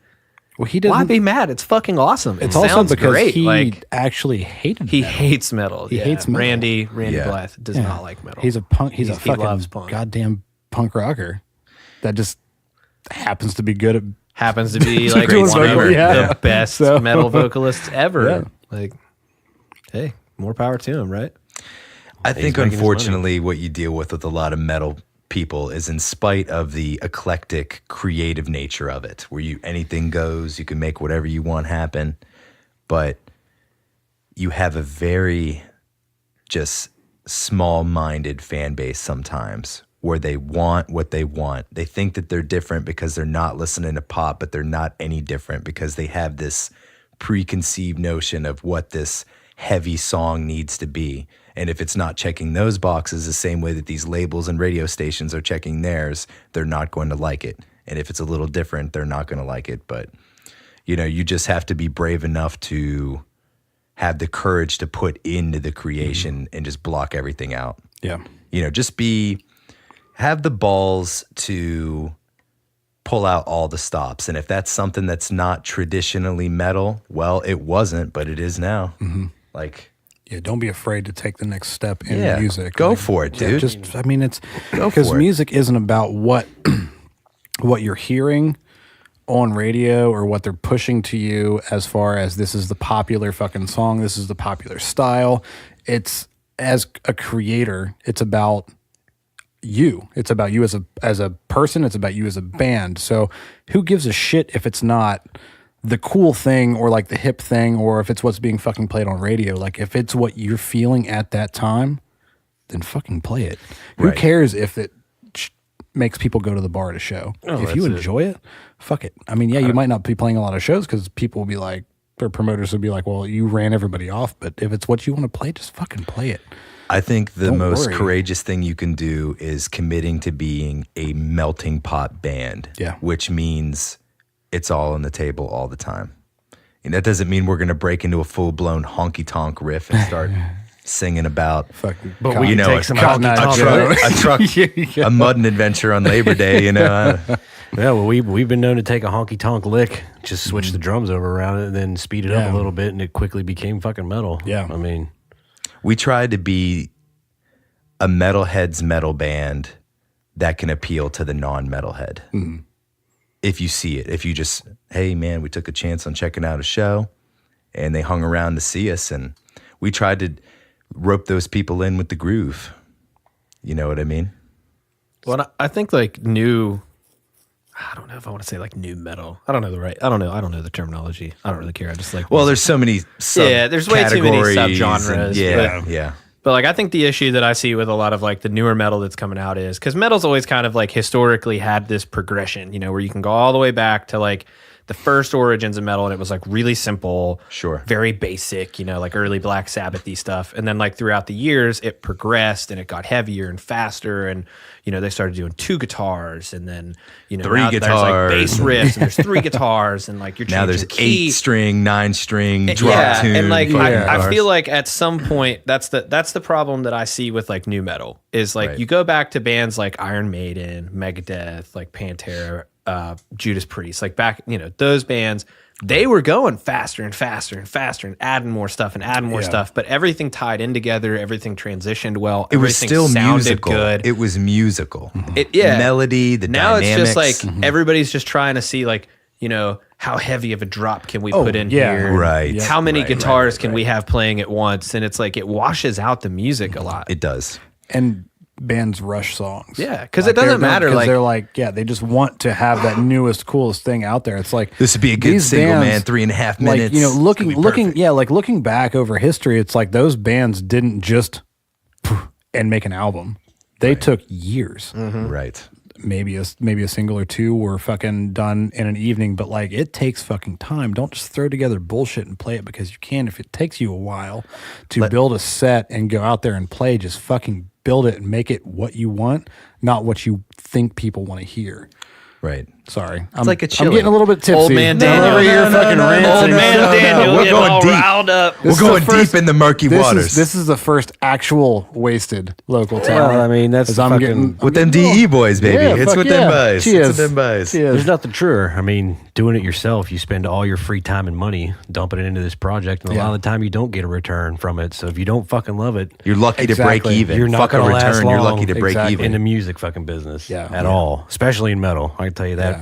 Well, he why doesn't. be mad? It's fucking awesome. It's It also sounds because great. he Like actually hated he metal. hates metal. He hates metal. Randy Yeah. Blythe does Yeah. not like metal. He's a punk. He's a He fucking loves punk. goddamn punk rocker that just happens to be good at. Happens to be like great one of screamer. the Yeah. best So- metal vocalists ever. Yeah. Like, hey, more power to him, right? I think, making his money. unfortunately, what you deal with a lot of metal people is in spite of the eclectic, creative nature of it, where anything goes, you can make whatever you want happen, but you have a very just small-minded fan base sometimes where they want what they want. They think that they're different because they're not listening to pop, but they're not any different because they have this preconceived notion of what this heavy song needs to be. And if it's not checking those boxes the same way that these labels and radio stations are checking theirs, they're not going to like it. And if it's a little different, they're not going to like it. But, you just have to be brave enough to have the courage to put into the creation and just block everything out. Yeah. Just have the balls to pull out all the stops. And if that's something that's not traditionally metal, well, it wasn't, but it is now. Like, Yeah, don't be afraid to take the next step in Yeah, music. go for it, dude. It's Go because for it. music isn't about what you're hearing on radio or what they're pushing to you as far as this is the popular fucking song, this is the popular style. It's as a creator, it's about you. It's about you as a person, it's about you as a band. So who gives a shit if it's not the cool thing or like the hip thing or if it's what's being fucking played on radio? Like if it's what you're feeling at that time, then fucking play it. Who Right. cares if it makes people go to the bar at a show? If you that's it. enjoy it, fuck it. I mean, yeah, you might not be playing a lot of shows because people will be like, their promoters will be like, well, you ran everybody off. But if it's what you want to play, just fucking play it. I think the Don't most worry. courageous thing you can do is committing to being a melting pot band. Yeah. Which means it's all on the table all the time. And that doesn't mean we're going to break into a full-blown honky-tonk riff and start singing about, Fucking But we can know, take some Cotton honky Eye tonk Joe. out. a truck, a mudding adventure on Labor Day, Yeah, well, we've been known to take a honky tonk lick, just switch the drums over around it, and then speed it up Yeah. a little bit, and it quickly became fucking metal. Yeah. I mean, We tried to be a metalhead's metal band that can appeal to the non-metalhead. If you see it, if you just, hey man, we took a chance on checking out a show and they hung around to see us, and we tried to rope those people in with the groove. You know what I mean? Well, I think like I don't know if I want to say like new metal. I don't know the terminology. I don't really care. I just like Well, there's so many there's way too many subcategories subgenres, and- Yeah, but- yeah. But like I think the issue that I see with a lot of like the newer metal that's coming out is because metal's always kind of like historically had this progression, where you can go all the way back to like the the first origins of metal, and it was like really simple, Sure. very basic, you know, like early Black Sabbath-y stuff. And then like throughout the years, it progressed and it got heavier and faster. And you know, they started doing 2 guitars, and then you know, 3 now guitars. there's like bass riffs, and there's 3 guitars, and like you're Now changing there's key. 8-string, 9-string, drop Yeah, tune. and like fucking I guitars. feel like at some point that's the problem that I see with like new metal is like Right. you go back to bands like Iron Maiden, Megadeth, like Pantera, Judas Priest, like back, you know, those bands, they were going faster and faster and faster and adding more stuff and adding more stuff, but everything tied in together, everything transitioned well. it was everything still sounded musical. good. It was musical. Yeah. Melody, the Now dynamics. it's just like everybody's just trying to see like, you know, how heavy of a drop can we put in yeah. here? Right. How many Right, guitars can we have playing at once? And it's like it washes out the music a lot. It does. And bands rush songs. Yeah, 'cause it doesn't matter, Because like- they're like, yeah, they just want to have that newest, coolest thing out there. It's like This would be a good these single, man. bands, 3.5 like, minutes. you know, It's gonna be perfect. like looking back over history, it's like those bands didn't just and make an album. They took years. Right. Maybe a single or 2 were fucking done in an evening, but like it takes fucking time. Don't just throw together bullshit and play it because you can. If it takes you a while to build a set and go out there and play, just fucking build it and make it what you want, not what you think people want to hear. Right. Sorry, It's like a I'm chili. getting a little bit tipsy. Old man I'm Daniel. over here No, no, fucking no, no, ranting no, Old and man stuff. Daniel We're getting going all deep. riled up. We're This is the going first- deep in the murky This waters. this is the first actual wasted local talent. Well, I mean, that's As I'm fucking- getting with them DE boys, baby. Yeah, it's fuck with yeah. them boys. Cheers. It's with them boys. Cheers. There's nothing truer. I mean, doing it yourself, you spend all your free time and money dumping it into this project, and a lot of the time you don't get a return from it. So if you don't fucking love it, You're lucky to break Exactly. even. you're not Fuck a gonna last return. You're long. lucky to break Exactly. in the even. music fucking business Yeah. at Yeah. all, especially in metal. I can tell you that. Yeah.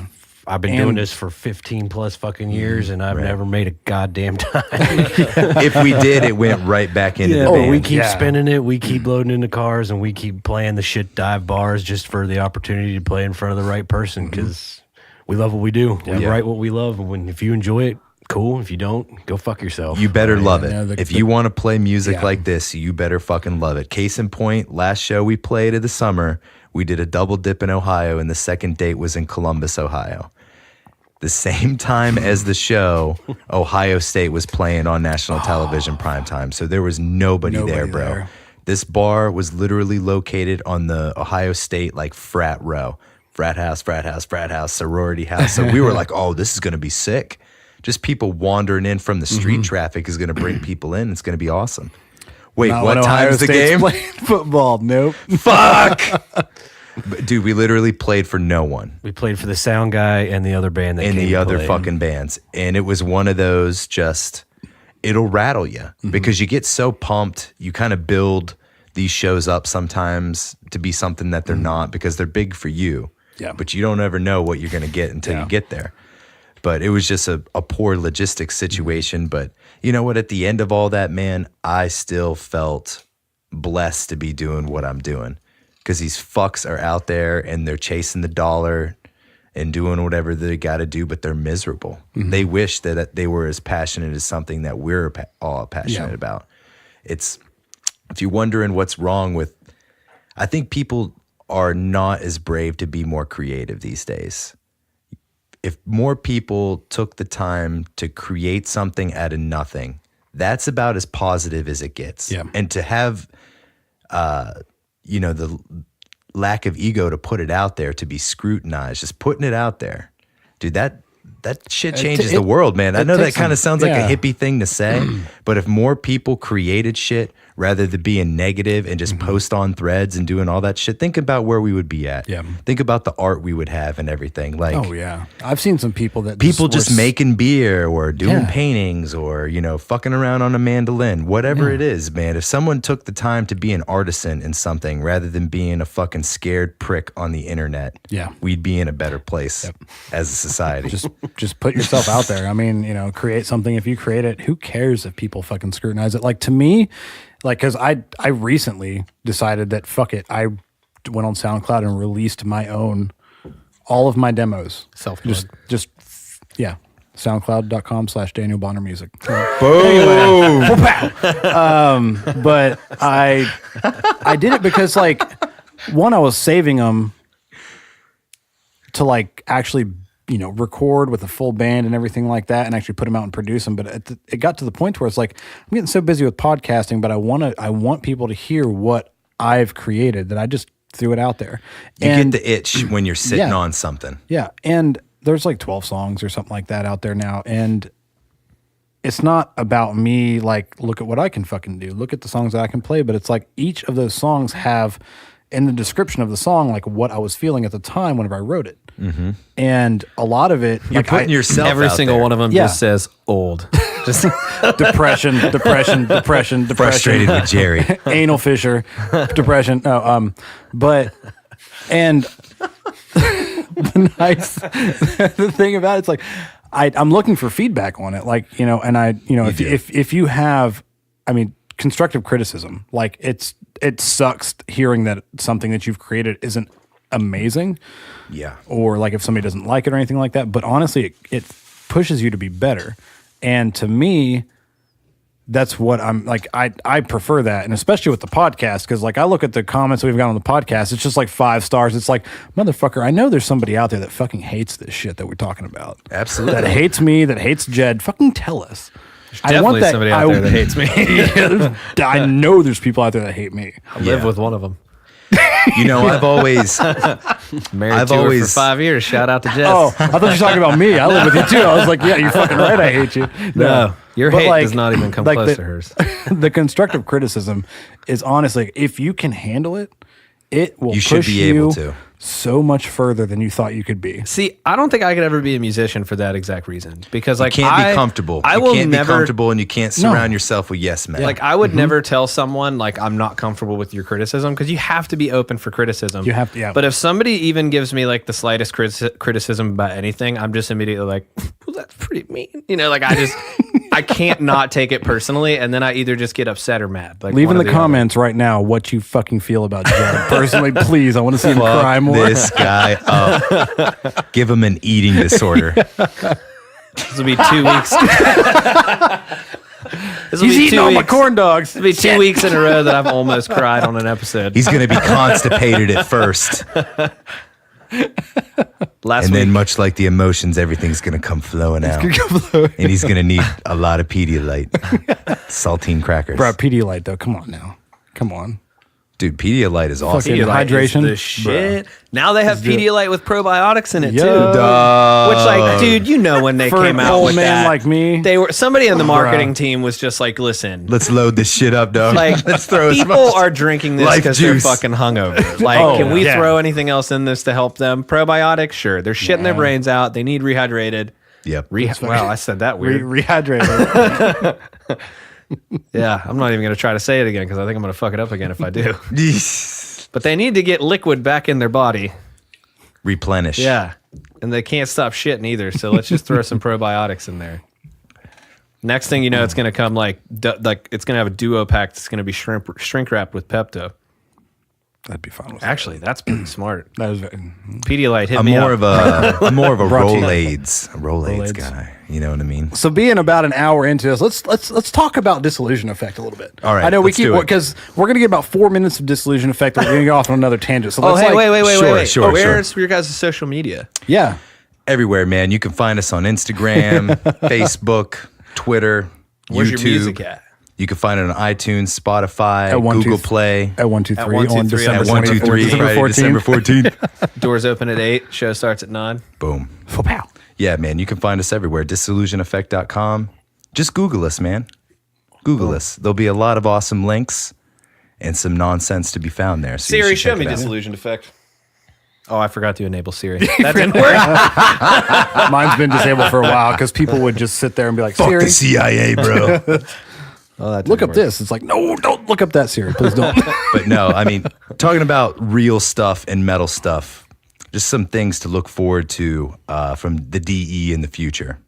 I've been And- doing this for 15 plus fucking years, and I've never made a goddamn dime. If we did, it went right back into the Oh, band. we keep Yeah. spinning it, we keep loading into cars, and we keep playing the shit dive bars just for the opportunity to play in front of the right person because we love what we do. We write what we love, and if you enjoy it, cool. If you don't, go fuck yourself. You better love it. yeah, If you want to play music Yeah. like this, you better fucking love it. Case in point, last show we played of the summer, we did a double dip in Ohio, and the second date was in Columbus, Ohio. The same time as the show, Ohio State was playing on national television primetime. So there was nobody there, bro. there. This bar was literally located on the Ohio State like frat row. Frat house, frat house, frat house, sorority house. So we were like, oh, this is going to be sick. Just people wandering in from the street traffic is going to bring people in. It's going to be awesome. Wait, Not what when Ohio time's the State's game? playing football. Nope. Fuck. But, dude, we literally played for no one We played for the sound guy and the other band that in came the to other play. fucking bands. And it was one of those just, it'll rattle you because you get so pumped. You kind of build these shows up sometimes to be something that they're not because they're big for you. Yeah. But you don't ever know what you're going to get until you get there. But it was just a poor logistics situation. But you know what? At the end of all that, man, I still felt blessed to be doing what I'm doing because these fucks are out there and they're chasing the dollar and doing whatever they got to do, but they're miserable. They wish that they were as passionate as something that we're all passionate about. It's, if you're wondering what's wrong with, I think people are not as brave to be more creative these days. If more people took the time to create something out of nothing, that's about as positive as it gets. Yeah. And to have, the lack of ego to put it out there, to be scrutinized, just putting it out there, dude, that shit changes the world, man. I know that kind of sounds like a hippie thing to say, but if more people created shit rather than being negative and just post on threads and doing all that shit, think about where we would be at. Yeah. Think about the art we would have and everything. Like, Oh yeah, I've seen some people that people were just making beer or doing Yeah. paintings or, fucking around on a mandolin, whatever it is, man. If someone took the time to be an artisan in something rather than being a fucking scared prick on the internet, Yeah. we'd be in a better place as a society. just put yourself out there. I mean, create something. If you create it, who cares if people fucking scrutinize it? Like to me, because I recently decided that fuck it. I went on SoundCloud and released my own, all of my demos. Self-plug. Yeah. SoundCloud.com/Daniel Bonner Music. Boom! But I did it because one, I was saving them to actually record with a full band and everything like that, and actually put them out and produce them. But it got to the point where it's like I'm getting so busy with podcasting, but I want people to hear what I've created, that I just threw it out there. You get the itch when you're sitting on something. Yeah, and there's like 12 songs or something like that out there now, and it's not about me like, look at what I can fucking do, look at the songs that I can play, but it's like each of those songs have in the description of the song like what I was feeling at the time whenever I wrote it. Mm-hmm. And a lot you You're putting yourself Every out single there. one of them just says old. Just depression, Frustrated with Jerry. anal fissure, depression. No, but and the thing about it's like I'm looking for feedback on it, like and if you have, constructive criticism, like it sucks hearing that something that you've created isn't amazing, or like if somebody doesn't like it or anything like that. But honestly, it pushes you to be better, and to me, that's what I'm like. I prefer that, and especially with the podcast, because like I look at the comments we've got on the podcast, it's just like 5 stars. It's like, motherfucker, I know there's somebody out there that fucking hates this shit that we're talking about. Absolutely. That hates me, that hates Jed. Fucking tell us. definitely somebody out there that hates me. I know there's people out there that hate me. I live with one of them. I've always Married to her for 5 years. Shout out to Jess. Oh, I thought you were talking about me. I live with you too. I was like, yeah, you're fucking right. I hate you. No, your But, hate does not even come close to hers. The constructive criticism is honestly, if you can handle it, it will You should push be able you to. so much further than you thought you could be. See, I don't think I could ever be a musician for that exact reason, because like You can't be comfortable. I You will can't never be comfortable, and you can't surround yourself with yes men. like I would never tell someone like I'm not comfortable with your criticism, because you have to be open for criticism. You have to, yeah. But if somebody even gives me like the slightest criticism about anything, I'm just immediately like, well, that's pretty mean. Like I can't not take it personally, and then I either just get upset or mad. Like Leave in one the or other. comments right now what you fucking feel about Jed. Personally, please. I want to see him Fuck cry more. this guy up. Give him an eating disorder. This will be 2 weeks. This will He's be eating 2 all my weeks. corn dogs. It'll be 2 weeks in a row that I've almost cried on an episode. He's going to be constipated at first. Last And week, then, much like the emotions, everything's going to come flowing out. And he's going to need a lot of Pedialyte. Saltine crackers. Bro, Pedialyte though. Come on now. Come on. Dude, Pedialyte is awesome. Fucking Pedialyte is hydration. the shit. Now they have Pedialyte with probiotics in it Yo. too. Which, like, dude, when they For came an out old with man that, like me. they were somebody in the marketing Bruh. team was just like, listen, Let's load this shit up, dog. like, Let's throw as people much are drinking this life because they're juice. fucking hungover. Like, Oh, can we yeah. throw anything else in this to help them? Probiotics, sure. They're shitting their brains out. They need rehydrated. Yep. Wow, I said that weird. Rehydrated. Yeah, I'm not even going to try to say it again because I think I'm going to fuck it up again if I do. But they need to get liquid back in their body. Replenish. Yeah. And they can't stop shitting either. So let's just throw some probiotics in there. Next thing you know, it's going to come like it's going to have a duo pack that's going to be shrink wrapped with Pepto. That'd be fun. Actually, that's pretty smart. That was very, Pedialyte hit I'm me more up. of a Brought to you. Rolaids guy. You know what I mean? so being about an hour into this, let's talk about Disillusion Effect a little bit. All right, I know we let's keep do it. because we're gonna get about 4 minutes of Disillusion Effect. We're gonna go off on another tangent. So Oh, let's hey, wait. Sure. Where's your guys' social media? Yeah. Everywhere, man. You can find us on Instagram, Facebook, Twitter, Where's YouTube. your music at? You can find it on iTunes, Spotify, At 1, 2, Google Play. At 1, 2, 3 At 1, 2, on 3, December At 1, 2, 3, 24th, Friday, December 14th. Doors open at 8. Show starts at 9. Boom. Pow. Yeah, man. You can find us everywhere. Disillusioneffect.com. Just Google us, man. Google us. There'll be a lot of awesome links and some nonsense to be found there. So you Siri, should show check me it out. Disillusion Effect. Oh, I forgot to enable Siri. That didn't work. Mine's been disabled for a while because people would just sit there and be like, Fuck Siri, the CIA, bro. Oh, that look didn't up work. this. It's like, no, don't look up that, Siri. Please don't. But no, I mean, talking about real stuff and metal stuff, just some things to look forward to from the DE in the future.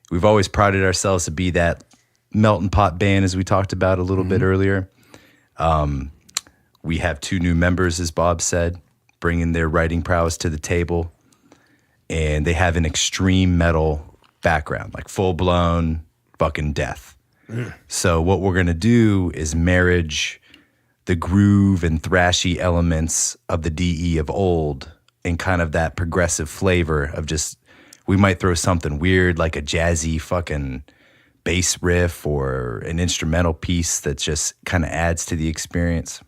We've always prided ourselves to be that melting pot band, as we talked about a little bit earlier. We have 2 new members, as Bob said, bringing their writing prowess to the table. And they have an extreme metal background, like full-blown fucking death. So what we're going to do is marriage the groove and thrashy elements of the DE of old and kind of that progressive flavor of just we might throw something weird like a jazzy fucking bass riff or an instrumental piece that just kind of adds to the experience.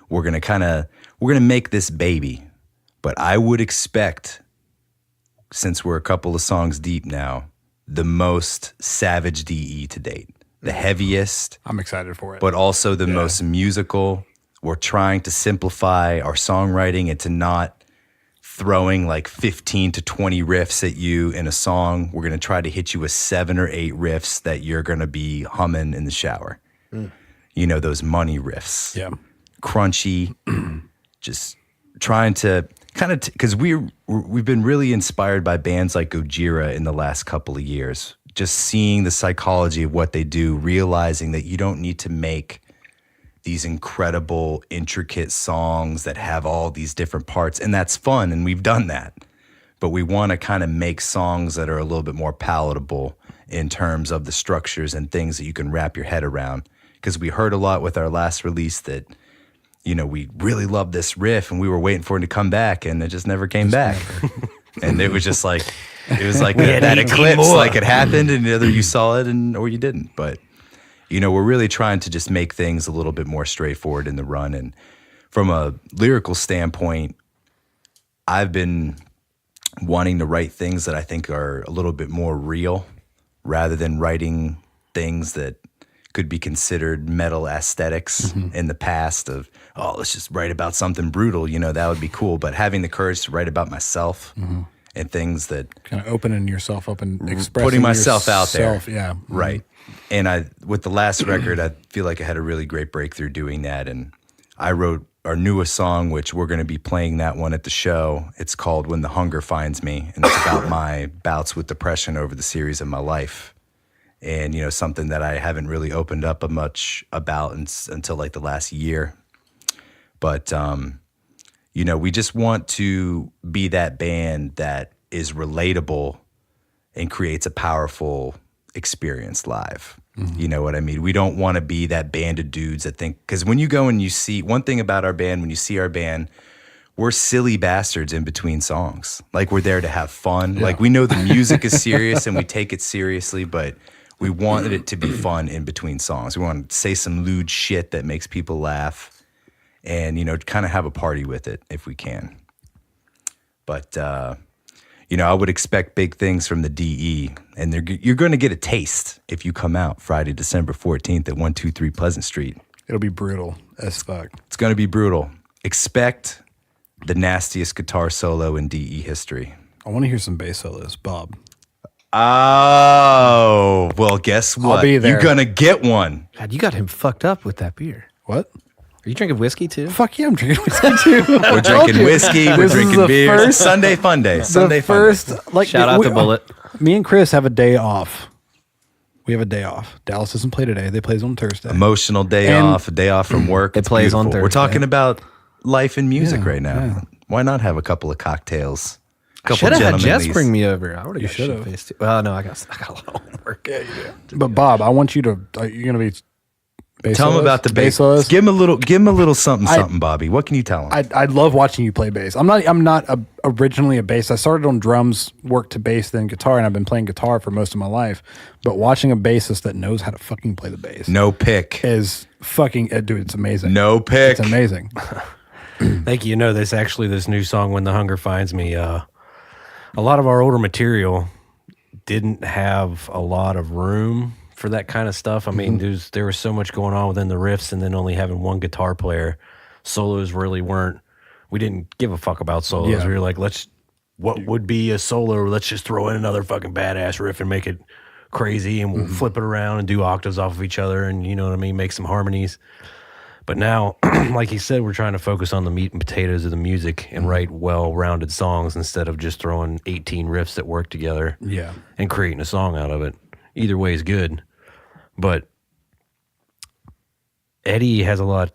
We're gonna make this baby, but I would expect, since we're a couple of songs deep now, the most savage DE to date, the heaviest. I'm excited for it, but also the most musical. We're trying to simplify our songwriting into not throwing like 15 to 20 riffs at you in a song. We're going to try to hit you with 7 or 8 riffs that you're going to be humming in the shower. You know, those money riffs. Yeah. Crunchy, just trying to kind of, because we've been really inspired by bands like Gojira in the last couple of years. Just seeing the psychology of what they do, realizing that you don't need to make these incredible, intricate songs that have all these different parts. And that's fun, and we've done that. But we want to kind of make songs that are a little bit more palatable in terms of the structures and things that you can wrap your head around. Because we heard a lot with our last release that, you know, we really loved this riff and we were waiting for it to come back, and it just never came back. And it was just like, it was like that eclipse, like it happened and either you saw it or you didn't. But, you know, we're really trying to just make things a little bit more straightforward in the run. And from a lyrical standpoint, I've been wanting to write things that I think are a little bit more real rather than writing things that could be considered metal aesthetics in the past of, oh, let's just write about something brutal, you know, that would be cool. But having the courage to write about myself and things that kind of opening yourself up and expressing putting myself out there. Yeah. Right. And with the last record, I feel like I had a really great breakthrough doing that. And I wrote our newest song, which we're going to be playing that one at the show. It's called When the Hunger Finds Me. And it's about my bouts with depression over the series of my life. And, you know, something that I haven't really opened up much about until like the last year. But, you know, we just want to be that band that is relatable and creates a powerful experience live. You know what I mean? We don't want to be that band of dudes that think, because when you go and you see, one thing about our band, when you see our band, we're silly bastards in between songs. Like, we're there to have fun. Yeah. Like, we know the music is serious and we take it seriously, but we wanted it to be fun in between songs. We want to say some lewd shit that makes people laugh and, you know, kind of have a party with it if we can. But, you know, I would expect big things from the DE, and you're going to get a taste if you come out Friday, December 14th at 123 Pleasant Street. It'll be brutal as fuck. It's going to be brutal. Expect the nastiest guitar solo in DE history. I want to hear some bass solos, Bob. Oh, well, guess what? I'll be there. You're going to get one. God, you got him fucked up with that beer. What? Are you drinking whiskey too? Fuck yeah, I'm drinking whiskey too. We're drinking whiskey. We're drinking beer. First, Sunday fun day. Sunday fun day. Like, Shout out to Bullet. Me and Chris have a day off. We have a day off. Dallas doesn't play today. They plays on Thursday. Emotional day off, a day off from work. It plays on beautiful. We're Thursday. talking about life and music right now. Yeah. Why not have a couple of cocktails? Should have had Jess gentlemanlies. bring me over. I would have got should've. shit-faced too. Well, no, I got a lot of homework. Yeah, you do. But Bob, I want you to. You're gonna be. Bass Tell him solos? about the bass. solos. Give him a little something, Bobby. What can you tell him? I love watching you play bass. I'm not originally a bass. I started on drums, worked to bass, then guitar, and I've been playing guitar for most of my life. But watching a bassist that knows how to fucking play the bass No pick. is fucking dude. It's amazing. No pick. It's amazing. Thank you. You know, this new song, When the Hunger Finds Me, a lot of our older material didn't have a lot of room for that kind of stuff. I mean, there was so much going on within the riffs, and then only having one guitar player. Solos really weren't, we didn't give a fuck about solos. Yeah. We were like, what would be a solo? Let's just throw in another fucking badass riff and make it crazy, and we'll flip it around and do octaves off of each other, and you know what I mean, make some harmonies. But now, like he said, we're trying to focus on the meat and potatoes of the music and write well-rounded songs instead of just throwing 18 riffs that work together Yeah. and creating a song out of it. Either way is good. But Eddie has a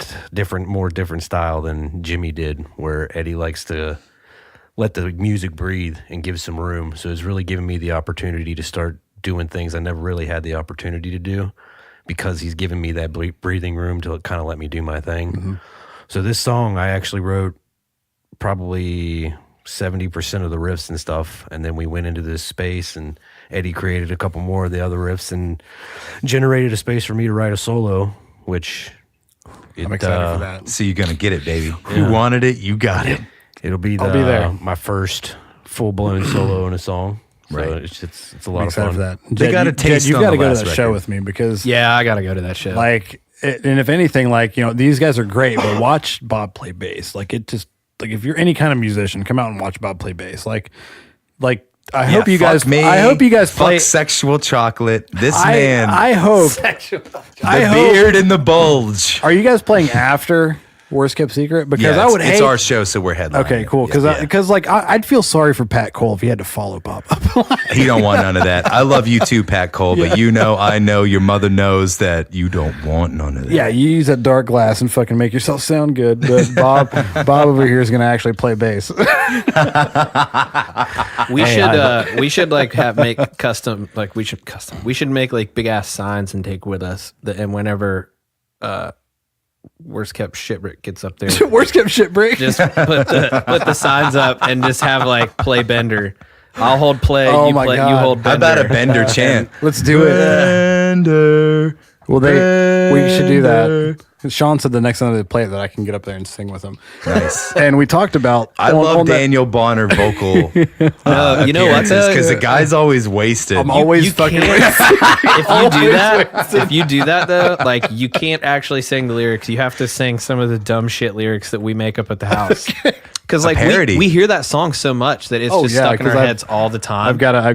more different style than Jimmy did, where Eddie likes to let the music breathe and give some room. So it's really given me the opportunity to start doing things I never really had the opportunity to do, because he's given me that breathing room to kind of let me do my thing. So this song I actually wrote probably 70% of the riffs and stuff. And then we went into this space, and Eddie created a couple more of the other riffs and generated a space for me to write a solo, which I'm excited for that. So you're gonna get it, baby. You wanted it, you got it. it'll be I'll be there. my first full-blown solo in a song. So Right. it's a I'm lot of excited fun. for that. They Jed, got a you- taste Jed, you on got to the go to last that show record. with me because Yeah, I gotta go to that show. and if anything, like, you know, these guys are great, but watch Bob play bass. Like, it just, like, if you're any kind of musician, come out and watch Bob play bass. Like I hope you guys me. I hope you guys play. Fuck sexual chocolate. This man. I hope. the I hope. beard and the bulge. Are you guys playing after Worst Kept Secret? Because I would hate. It's our show, so we're headlining. Okay, cool. Because like I'd feel sorry for Pat Cole if he had to follow Bob up. He don't want none of that. I love you too, Pat Cole, but you know, I know your mother knows that you don't want none of that. Yeah, you use that dark glass and fucking make yourself sound good. But Bob over here is gonna actually play bass. We should like make custom, like we should make like big ass signs and take with us and whenever Worst Kept Shipwreck gets up there, Worst Kept Shit Break. just put the signs up and just have like play Bender. I'll hold play, Oh you my play, God. you hold How Bender. about a Bender chant? Let's do it. Bender. Well, we should do that. Sean said the next time they play it that I can get up there and sing with him. Nice. And we talked about. I love Daniel Bonner vocal. No, you know what, though? Because the guy's always wasted. I'm always you fucking. if you do that though, like you can't actually sing the lyrics. You have to sing some of the dumb shit lyrics that we make up at the house. Because like parody. we hear that song so much that it's Oh, just yeah, stuck in our 'cause heads all the time. I've got I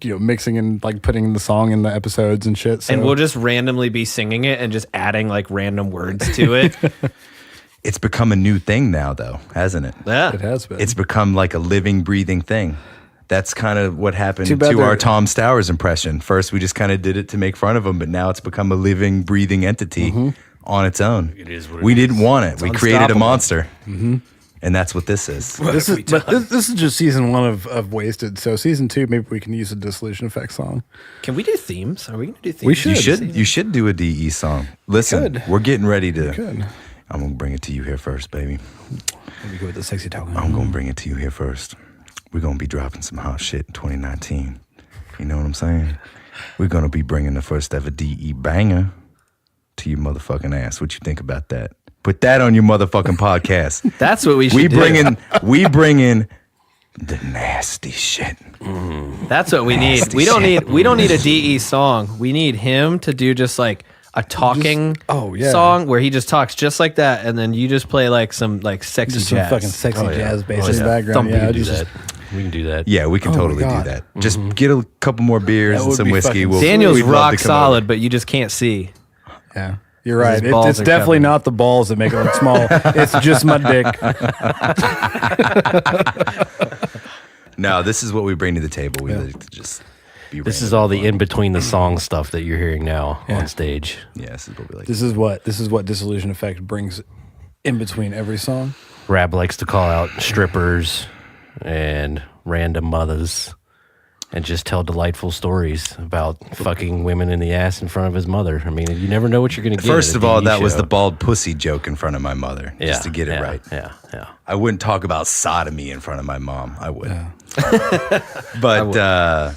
you know, mixing and like putting the song in the episodes and shit. So. and we'll just randomly be singing it and just adding like random words to it. It's become a new thing now, though, hasn't it? Yeah. It has been. It's become like a living, breathing thing. That's kind of what happened Too bad to they're- our Tom Stowers impression. First, we just kind of did it to make fun of him, but now it's become a living, breathing entity on its own. It is what it we is. didn't want it. We created a unstoppable. monster. And that's what this is. This is just season 1 of Wasted. So season 2, maybe we can use a Disillusion Effect song. Can we do themes? Are we gonna do themes? We should. You should do a DE song. Listen, could. we're getting ready to. Good. I'm gonna bring it to you here first, baby. Let me go with the sexy talk. I'm gonna bring it to you here first. We're gonna be dropping some hot shit in 2019. You know what I'm saying? We're gonna be bringing the first ever DE banger to your motherfucking ass. What you think about that? Put that on your motherfucking podcast. That's what we should we do. bring in the nasty shit. That's what we need. Nasty We don't shit. need a DE song. We need him to do just like a talking yeah. song where he just talks just like that, and then you just play like some like sexy Just some jazz. fucking sexy jazz bass in the yeah. background. We Yeah, can do just that. We can do that. Yeah, we can Oh my totally do God. that. Just get a couple more beers That and would some be whiskey. fucking Daniel's we'd love rock to come solid, over. but you just can't see. yeah. You're right. His balls It's are definitely covered. not the balls that make it look small. It's just my dick. No, this is what we bring to the table. We like to just be This is random all and the fun. in between the song stuff that you're hearing now on stage. Yeah, this is what we like. This is what Disillusion Effect brings in between every song. Rab likes to call out strippers and random mothers and just tell delightful stories about fucking women in the ass in front of his mother. I mean, you never know what you're going to get. First at a of all, DE that was show. the bald pussy joke in front of my mother, Yeah, just to get it yeah, right. Yeah, yeah. I wouldn't talk about sodomy in front of my mom. I would. But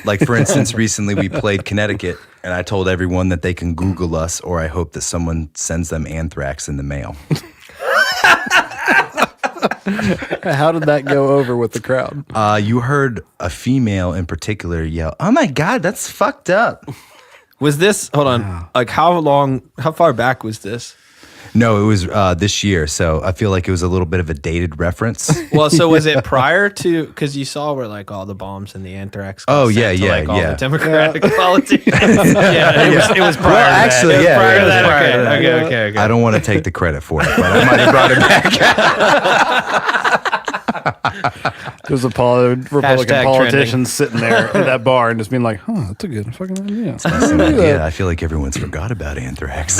like for instance, recently we played Connecticut, and I told everyone that they can Google us, or I hope that someone sends them anthrax in the mail. How did that go over with the crowd? You heard a female in particular yell, "Oh my God, that's fucked up." Was this? Hold on. Like how far back was this? No, it was this year, so I feel like it was a little bit of a dated reference. Well, so was it prior to? Because you saw where like all the bombs and the anthrax. got Oh, sent yeah, to, yeah, like, all yeah. the Democratic politicians. It was prior. Well, to that. actually, It was yeah, prior it to was that. prior Okay, to that. okay. I don't want to take the credit for it, but I might have brought it back. There's a Republican Hashtag politician sitting there at that bar and just being like, "Huh, that's a good fucking idea." Yeah, I feel like everyone's forgot about anthrax.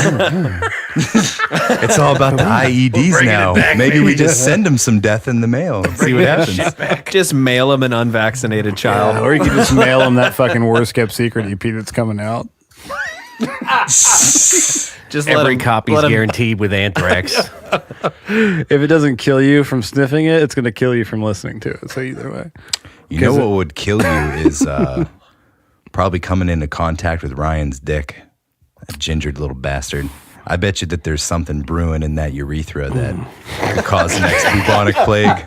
It's all about the IEDs now. Maybe we just send them some death in the mail and see what happens. Just mail him an unvaccinated child. Or you could just mail them that fucking Worst Kept Secret EP that's coming out. Just Every copy is let him- guaranteed with anthrax. If it doesn't kill you from sniffing it, it's going to kill you from listening to it. So either way. You know what would kill you is probably coming into contact with Ryan's dick. That gingered little bastard. I bet you that there's something brewing in that urethra that could cause the next bubonic plague.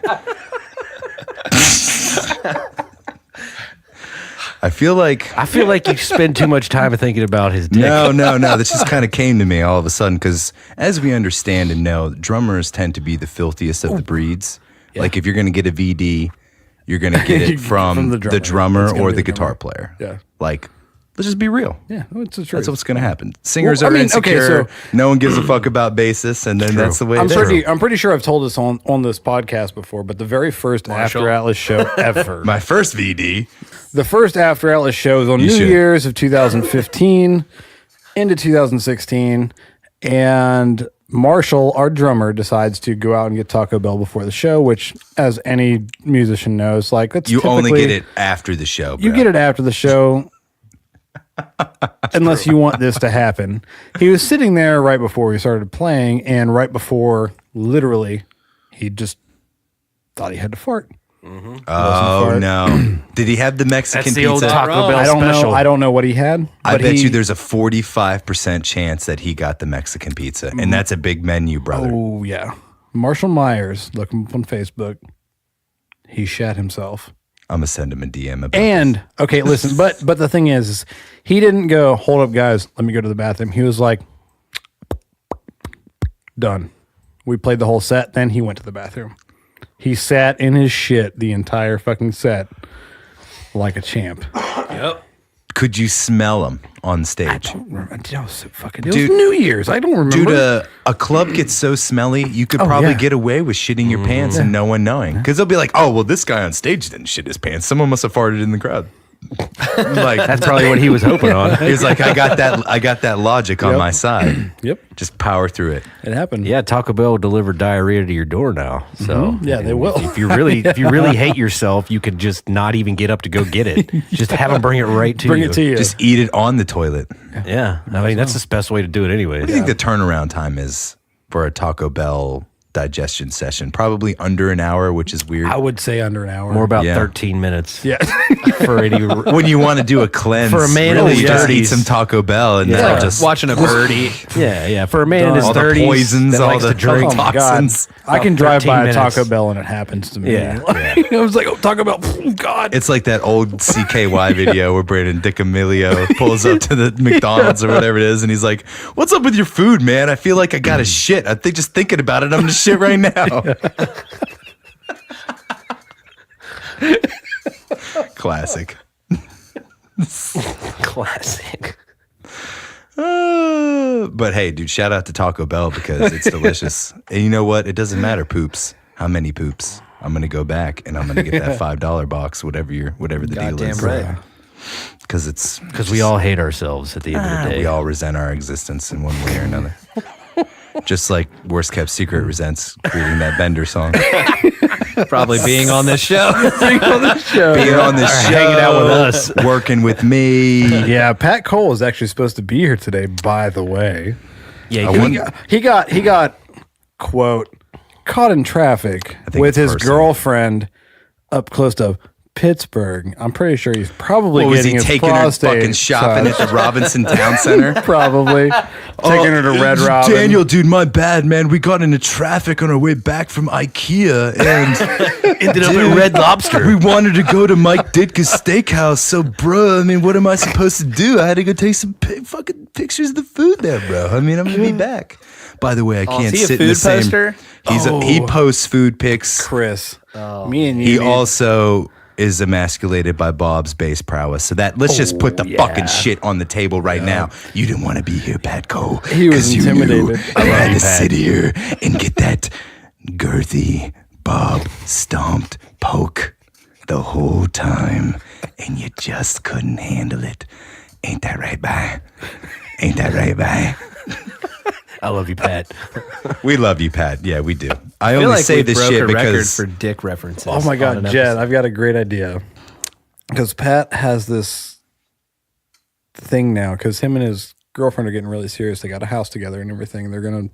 I feel like you spend too much time thinking about his dick. No. This just kind of came to me all of a sudden because, as we understand and know, drummers tend to be the filthiest of the breeds. Yeah. Like if you're going to get a VD, you're going to get it from the drummer or the guitar player. Yeah. Like, let's just be real. Yeah, it's the truth. That's what's going to happen. Singers are insecure. Okay, so no one gives a fuck about bassists, and then that's the way it is. I'm pretty sure I've told this on this podcast before, but the very first After Atlas show ever. My first VD. The first After Atlas show was on New Year's of 2015 into 2016, and Marshall, our drummer, decides to go out and get Taco Bell before the show, which, as any musician knows, like that's you only get it after the show. Bro. You get it after the show. Unless you want this to happen. He was sitting there right before we started playing, and right before, literally, he just thought he had to fart. Mm-hmm. Oh no! Did he have the Mexican That's the pizza? old Taco Bell special. I don't know what he had. I bet you there's a 45% chance that he got the Mexican pizza, and that's a big menu, brother. Oh yeah, Marshall Myers. Look him up on Facebook. He shat himself. I'm gonna send him a DM about And this. Okay, listen, but the thing is, he didn't go, hold up, guys, let me go to the bathroom. He was like, done. We played the whole set. Then he went to the bathroom. He sat in his shit the entire fucking set like a champ. Yep. Could you smell him on stage? I don't remember. It was fucking. It was New Year's. I don't remember. Dude, a club gets so smelly, you could probably get away with shitting your pants and no one knowing. Because they'll be like, oh, well, this guy on stage didn't shit his pants. Someone must have farted in the crowd. Like That's probably what he was hoping on. He was like, I got that logic on my side. Yep. Just power through it. It happened. Yeah, Taco Bell will deliver diarrhea to your door now. So Yeah, they will. If you really hate yourself, you could just not even get up to go get it. Just have them bring it right to you. Bring it to you. Just eat it on the toilet. Yeah, I mean that's the best way to do it, anyways. What do you think the turnaround time is for a Taco Bell digestion session? Probably under an hour, which is weird. I would say under an hour. More about Yeah. 13 minutes. Yeah. For any. when you want to do a cleanse, For a man really in his just eat 30s. some Taco Bell and that'll just Watching a birdie. Yeah. For a man in his all the 30s, poisons, that all likes the to drink. Oh my God. toxins. I can drive 13 by a minutes. Taco Bell and it happens to me. Yeah, Like, I was like, oh, Taco Bell. Oh, God. It's like that old CKY video where Brandon DiCamilio pulls up to the McDonald's or whatever it is, and he's like, "What's up with your food, man? I feel like I gotta shit. I think just thinking about it, I'm gonna shit right now." Classic. Classic. But hey, dude, shout out to Taco Bell because it's delicious. And you know what? It doesn't matter poops. How many poops? I'm gonna go back and I'm gonna get that $5 box, whatever the deal Goddamn is. right. Because We all hate ourselves at the end of the day. we all resent our existence in one way or another. Just like Worst Kept Secret resents creating that Bender song. Probably being on this show. Being on this show. hanging out with us. Working with me. Yeah, Pat Cole is actually supposed to be here today, by the way. Yeah, He got quote caught in traffic think with it's his personal. girlfriend up close to Pittsburgh. I'm pretty sure he's probably What was getting he his taking her prostate fucking shopping at the Robinson Town Center? probably taking her to Red Robin. Daniel, dude, my bad, man. We got into traffic on our way back from IKEA and ended up at Red Lobster. we wanted to go to Mike Ditka's Steakhouse. So, bro, I mean, what am I supposed to do? I had to go take some fucking pictures of the food there, bro. I mean, I'm going to be back. By the way, I can't is he a sit in the food same. poster? He posts food pics. Chris, me and you. He need- also is emasculated by Bob's bass prowess. So that let's just put the fucking shit on the table right now. You didn't want to be here, Pat Cole. He was 'cause you knew intimidated. I had to sit here and get that girthy Bob stomped poke the whole time, and you just couldn't handle it. Ain't that right, bye? Ain't that right, bye? I love you, Pat. We love you, Pat. Yeah, we do. I I feel only like say we this broke shit a record because for dick references. Oh my on God, an Jed, episode. I've got a great idea. Because Pat has this thing now, because him and his girlfriend are getting really serious. They got a house together and everything. They're gonna,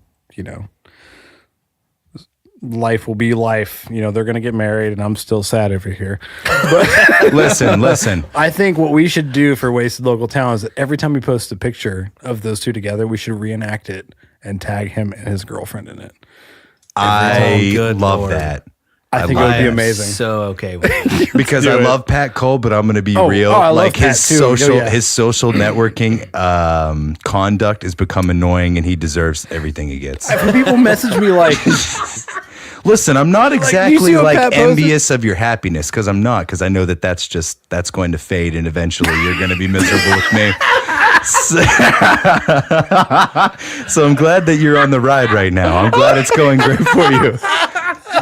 life will be life. They're gonna get married, and I'm still sad over here. Listen. I think what we should do for Wasted Local Talent is that every time we post a picture of those two together, we should reenact it and tag him and his girlfriend in it. I good love Lord. that. I think it would be amazing. So okay with it. Because I love Pat Cole, but I'm going to be real. I love like Pat his too. social, Yeah. his social networking conduct has become annoying, and he deserves everything he gets. When people message me like, Listen, I'm not you exactly see what like Pat posted? envious of your happiness, because I'm not, because I know that's going to fade, and eventually you're going to be miserable with me. So I'm glad that you're on the ride right now. I'm glad it's going great for you.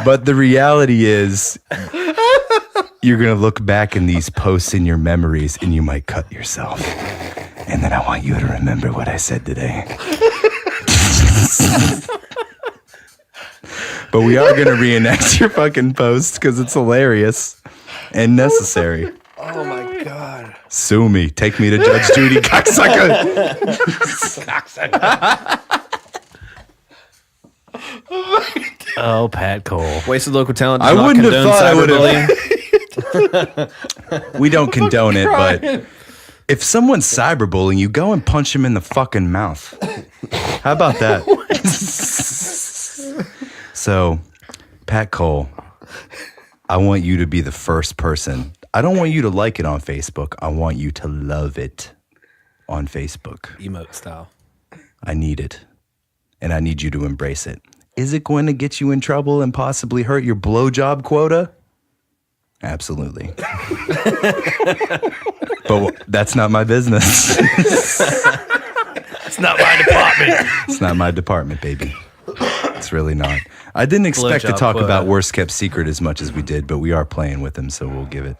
But the reality is, you're going to look back in these posts in your memories, and you might cut yourself. And then I want you to remember what I said today. But we are going to reenact your fucking post because it's hilarious and necessary. Oh my god. Sue me. Take me to Judge Judy, cocksucker. Oh, Pat Cole. Wasted Local Talent. I does not wouldn't have condone thought I would cyberbullying. We don't condone it, but if someone's cyberbullying you, go and punch him in the fucking mouth. How about that? So, Pat Cole, I want you to be the first person. I don't want you to like it on Facebook. I want you to love it on Facebook. Emote style. I need it. And I need you to embrace it. Is it going to get you in trouble and possibly hurt your blowjob quota? Absolutely. But that's not my business. It's not my department. It's not my department, baby. It's really not. I didn't expect to Blowjob talk quota. about Worst Kept Secret as much as we did, but we are playing with him, so we'll give it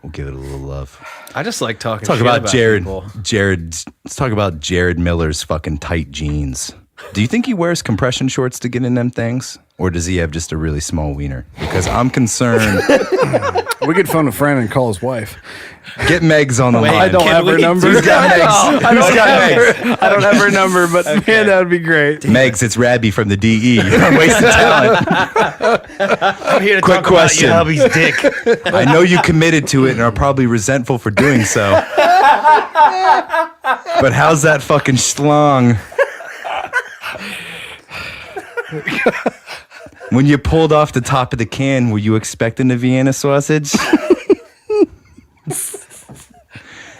a little love. I just like talking Talk shit about people. Let's talk about Jared Miller's fucking tight jeans. Do you think he wears compression shorts to get in them things? Or does he have just a really small wiener? Because I'm concerned. we could phone a friend and call his wife. Get Megs on the Wait, line. I don't can have her we number. Who's got Megs? Who's got Megs? I don't have her number, but man, that would be great. Megs, it's Rabby from the DE. I'm wasting talent. I'm here to Quick talk question. about your hubby's dick. I know you committed to it and are probably resentful for doing so. But how's that fucking schlong? When you pulled off the top of the can, were you expecting the Vienna sausage?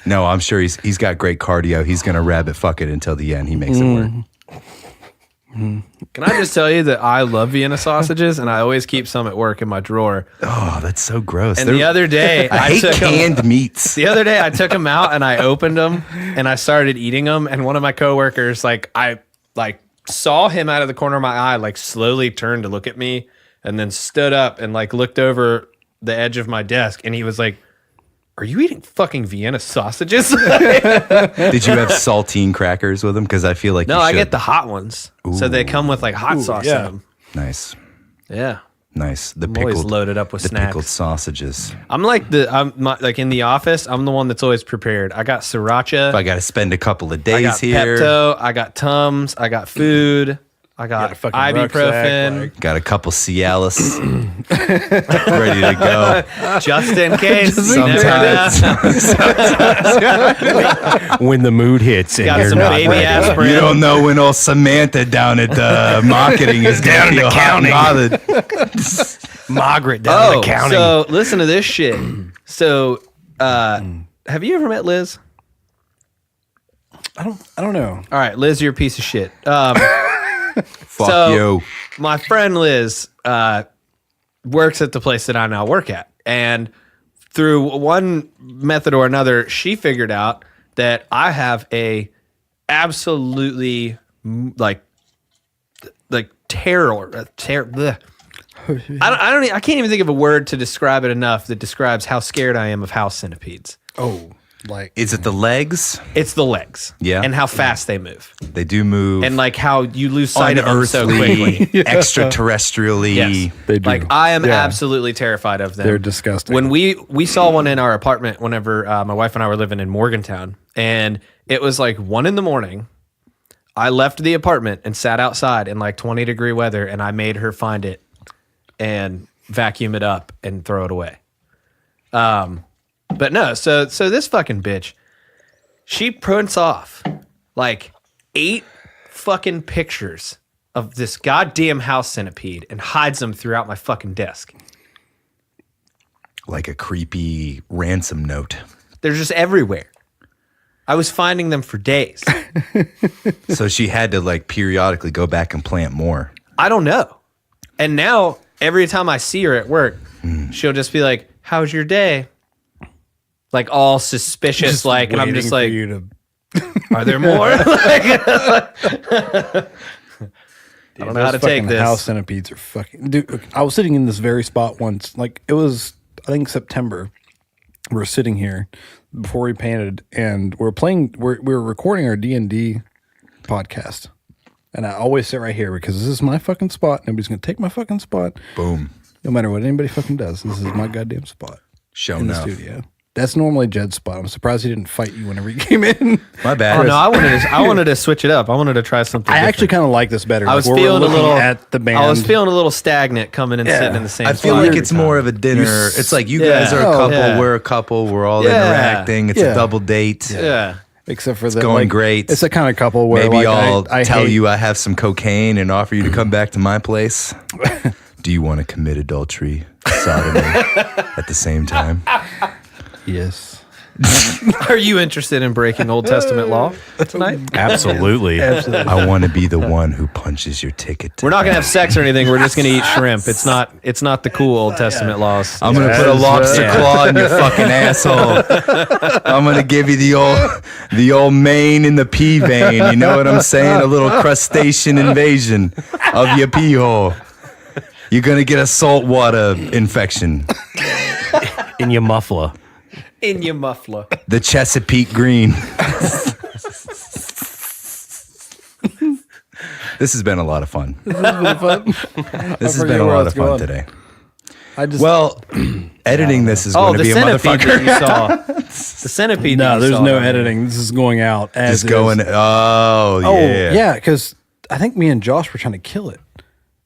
No, I'm sure he's got great cardio. He's gonna rabbit fuck it until the end. He makes it work. Can I just tell you that I love Vienna sausages and I always keep some at work in my drawer. Oh, that's so gross. And the other day I hate took 'em- canned meats. The other day I took them out and I opened them and I started eating them. And one of my coworkers, I saw him out of the corner of my eye, slowly turned to look at me and then stood up and looked over the edge of my desk. And he was like, "Are you eating fucking Vienna sausages?" Did you have saltine crackers with them? Because I feel like No, you I should. get the hot ones. So they come with hot sauce yeah. in them. Nice. Yeah. Nice. The I'm always pickled, loaded up with the snacks. pickled sausages. I'm like in the office, I'm the one that's always prepared. I got sriracha. If I got to spend a couple of I days got here, Pepto, I got Tums, I got food, I got a fucking ibuprofen, rucksack, got a couple Cialis ready to go. just in case. You never Sometimes When the mood hits and know. Got you're some not baby ready. aspirin. you don't know when old Samantha down at the marketing is down in the county. Margaret down in the county. So listen to this shit. So, have you ever met Liz? I don't know. All right, Liz, you're a piece of shit. Fuck So- you. My friend Liz works at the place that I now work at. And through one method or another, she figured out that I have a absolutely bleh. I can't even think of a word to describe it enough that describes how scared I am of house centipedes. Oh, Is it the legs? It's the legs. Yeah. And how fast they move. They do move. And how you lose sight of them so quickly. unearthly, extraterrestrially. Yes. they do. I am Yeah. absolutely terrified of them. They're disgusting. When we saw one in our apartment whenever my wife and I were living in Morgantown, and it was 1 a.m, I left the apartment and sat outside in like 20-degree weather, and I made her find it and vacuum it up and throw it away. But no, so this fucking bitch, she prints off like 8 fucking pictures of this goddamn house centipede and hides them throughout my fucking desk. Like a creepy ransom note. They're just everywhere. I was finding them for days. So she had to like periodically go back and plant more. I don't know. And now every time I see her at work, she'll just be like, "How's your day?" Like all suspicious, Just like, and I'm waiting just for like, you to "Are there more?" I don't know how to take this. House centipedes are fucking. Dude, I was sitting in this very spot once. Like it was, I think September. We're sitting here before we painted, and we're playing. We're recording our D&D podcast, and I always sit right here because this is my fucking spot. Nobody's gonna take my fucking spot. Boom. No matter what anybody fucking does, this is my goddamn spot Show in the enough. studio. That's normally Jed's spot. I'm surprised he didn't fight you whenever you came in. My bad. Oh no, I wanted to switch it up. I wanted to try something. I different. actually kind of like this better. I was Like, we're feeling a looking little at the band. I was feeling a little stagnant coming and sitting in the same I feel spot like every it's time. more of a dinner. It's like you Yeah. guys are a Oh, couple, yeah. we're a couple, we're all Yeah. interacting. It's Yeah. a double date. Yeah. except for the going like, great. It's a kind of couple where Maybe like, I'll I tell hate- you I have some cocaine and offer you to come back to my place. Do you want to commit adultery, sodomy at the same time? Yes. Are you interested in breaking Old Testament law tonight? Absolutely. I want to be the one who punches your ticket. We're not gonna have sex or anything. We're just gonna eat shrimp. It's not the cool Old Testament laws. I'm gonna put a lobster claw in your fucking asshole. I'm gonna give you the old main in the pee vein. You know what I'm saying? A little crustacean invasion of your pee hole. You're gonna get a saltwater infection. In your muffler. in your muffler. The Chesapeake Green. This has been a lot of fun. This has been fun. This has forget been a where I lot was of fun going. today. I just Well, editing this is Oh, going to the be a centipede motherfucker. that you saw. The centipede. that no, you there's saw no down there. editing. This is going out as Just is. going. Oh, Oh yeah. yeah, because I think me and Josh were trying to kill it,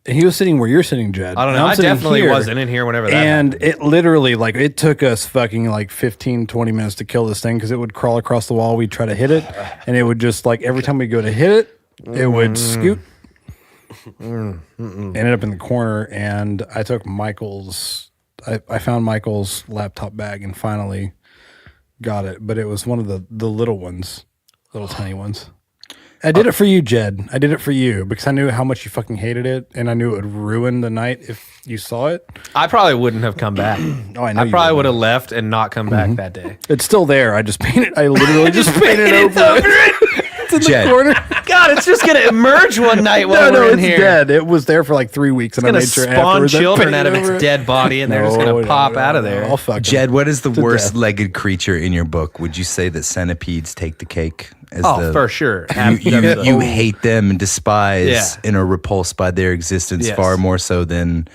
and he was sitting where you're sitting, Jed. I don't and know. I'm I sitting definitely here. wasn't in here whenever that And happened. it literally, like, it took us fucking like 15, 20 minutes to kill this thing because it would crawl across the wall. We'd try to hit it, and it would just, like, every time we go to hit it, it would scoot. Ended up in the corner, and I took Michael's, I found Michael's laptop bag and finally got it, but it was one of the little ones, little tiny ones. I did it for you, Jed. I did it for you because I knew how much you fucking hated it, and I knew it would ruin the night if you saw it. I probably wouldn't have come back. Oh, I know I you probably wouldn't. would have left and not come back that day. It's still there. I just painted. I literally just painted over it. It's in Jed. the corner. God, it's just gonna emerge one night while No, we're in it's here. dead. It was there for like 3 weeks, and It's I gonna made sure spawn afterwards I children painted out of over its it. dead body, and they're just gonna pop out of there. I'll fuck 'em. Jed, what is the To worst-legged creature in your book? Would you say that centipedes take the cake? As Oh, the, for sure. You hate them and despise Yeah. and are repulsed by their existence Yes. far more so than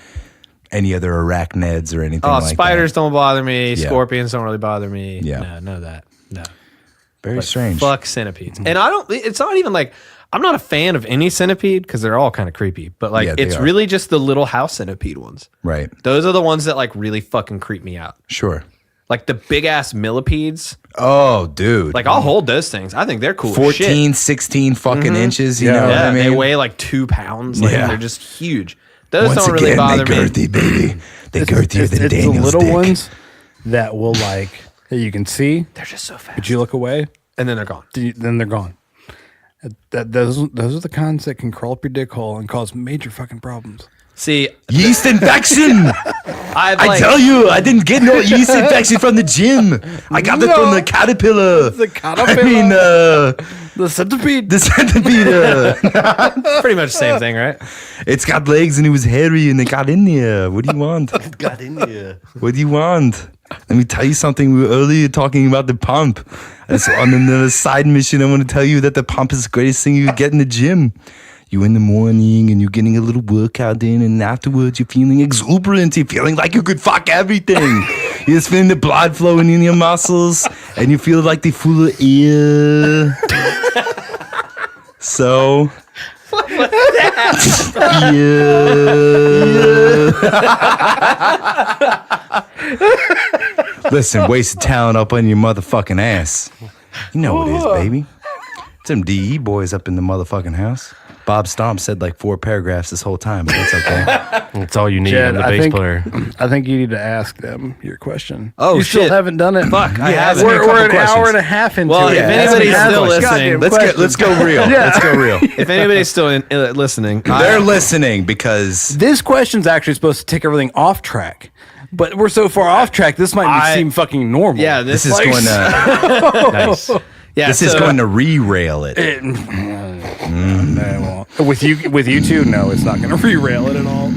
any other arachnids or anything Oh, like spiders that. don't bother me. Yeah. Scorpions don't really bother me. Yeah. No, none of that. No. Very strange. Fuck centipedes. And I don't, it's not even like, I'm not a fan of any centipede because they're all kind of creepy, but like, Yeah, they it's are. really just the little house centipede ones. Right. Those are the ones that like really fucking creep me out. Sure. Like the big ass millipedes. Oh, dude. Like I'll hold those things. I think they're cool. as 14, shit. 16 fucking inches, you know Yeah, what I mean? they weigh like 2 pounds. Like Yeah. they're just huge. Those Once don't again, really bother they me. girthy, baby. They girthier than it's the Daniel's little dick. ones that will like that you can see, They're just so fast. but you look away, And then they're gone. then they're gone. Those are the cons that can crawl up your dick hole and cause major fucking problems. See, Yeast infection! I've I like, tell you, I didn't get no yeast infection from the gym. I got it from the caterpillar. The caterpillar. I mean, The centipede. the centipede. pretty much the same thing, right? It's got legs and it was hairy and they got in there. What do you want? Got in there. What do you want? Let me tell you something. We were earlier talking about the pump. So on another side mission, I want to tell you that the pump is the greatest thing you get in the gym. You in the morning and you're getting a little workout in, and afterwards you're feeling exuberant. You're feeling like you could fuck everything. You're just feeling the blood flowing in your muscles, and you feel like they're full of air. So. Listen, wasted talent up on your motherfucking ass. You know what it is, baby. It's them DE boys up in the motherfucking house. Bob Stomp said like 4 paragraphs this whole time, but that's okay. That's all you need Jed, on the I bass think, player. I think you need to ask them your question. Oh, you still shit. haven't done it. Fuck, I Yeah, haven't. ask me a We're couple an questions. hour and a half into Well, it. if anybody's Ask me still a listening, goddamn Let's go real. Yeah. Let's go real. If anybody's still listening, They're listening because This question's actually supposed to take everything off track, but we're so far off track. This might seem fucking normal. yeah, this is like- going to Nice. Yeah, this is so- going to re-rail it. No, it won't. With you two, no, it's not going to re-rail it at all.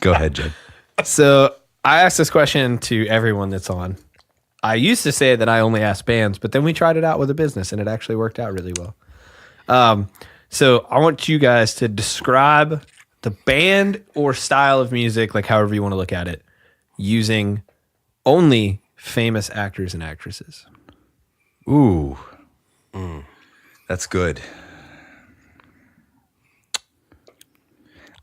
Go ahead, Jed. So I asked this question to everyone that's on. I used to say that I only ask bands, but then we tried it out with a business and it actually worked out really well. So I want you guys to describe the band or style of music, like however you want to look at it, using only famous actors and actresses. Ooh. That's good.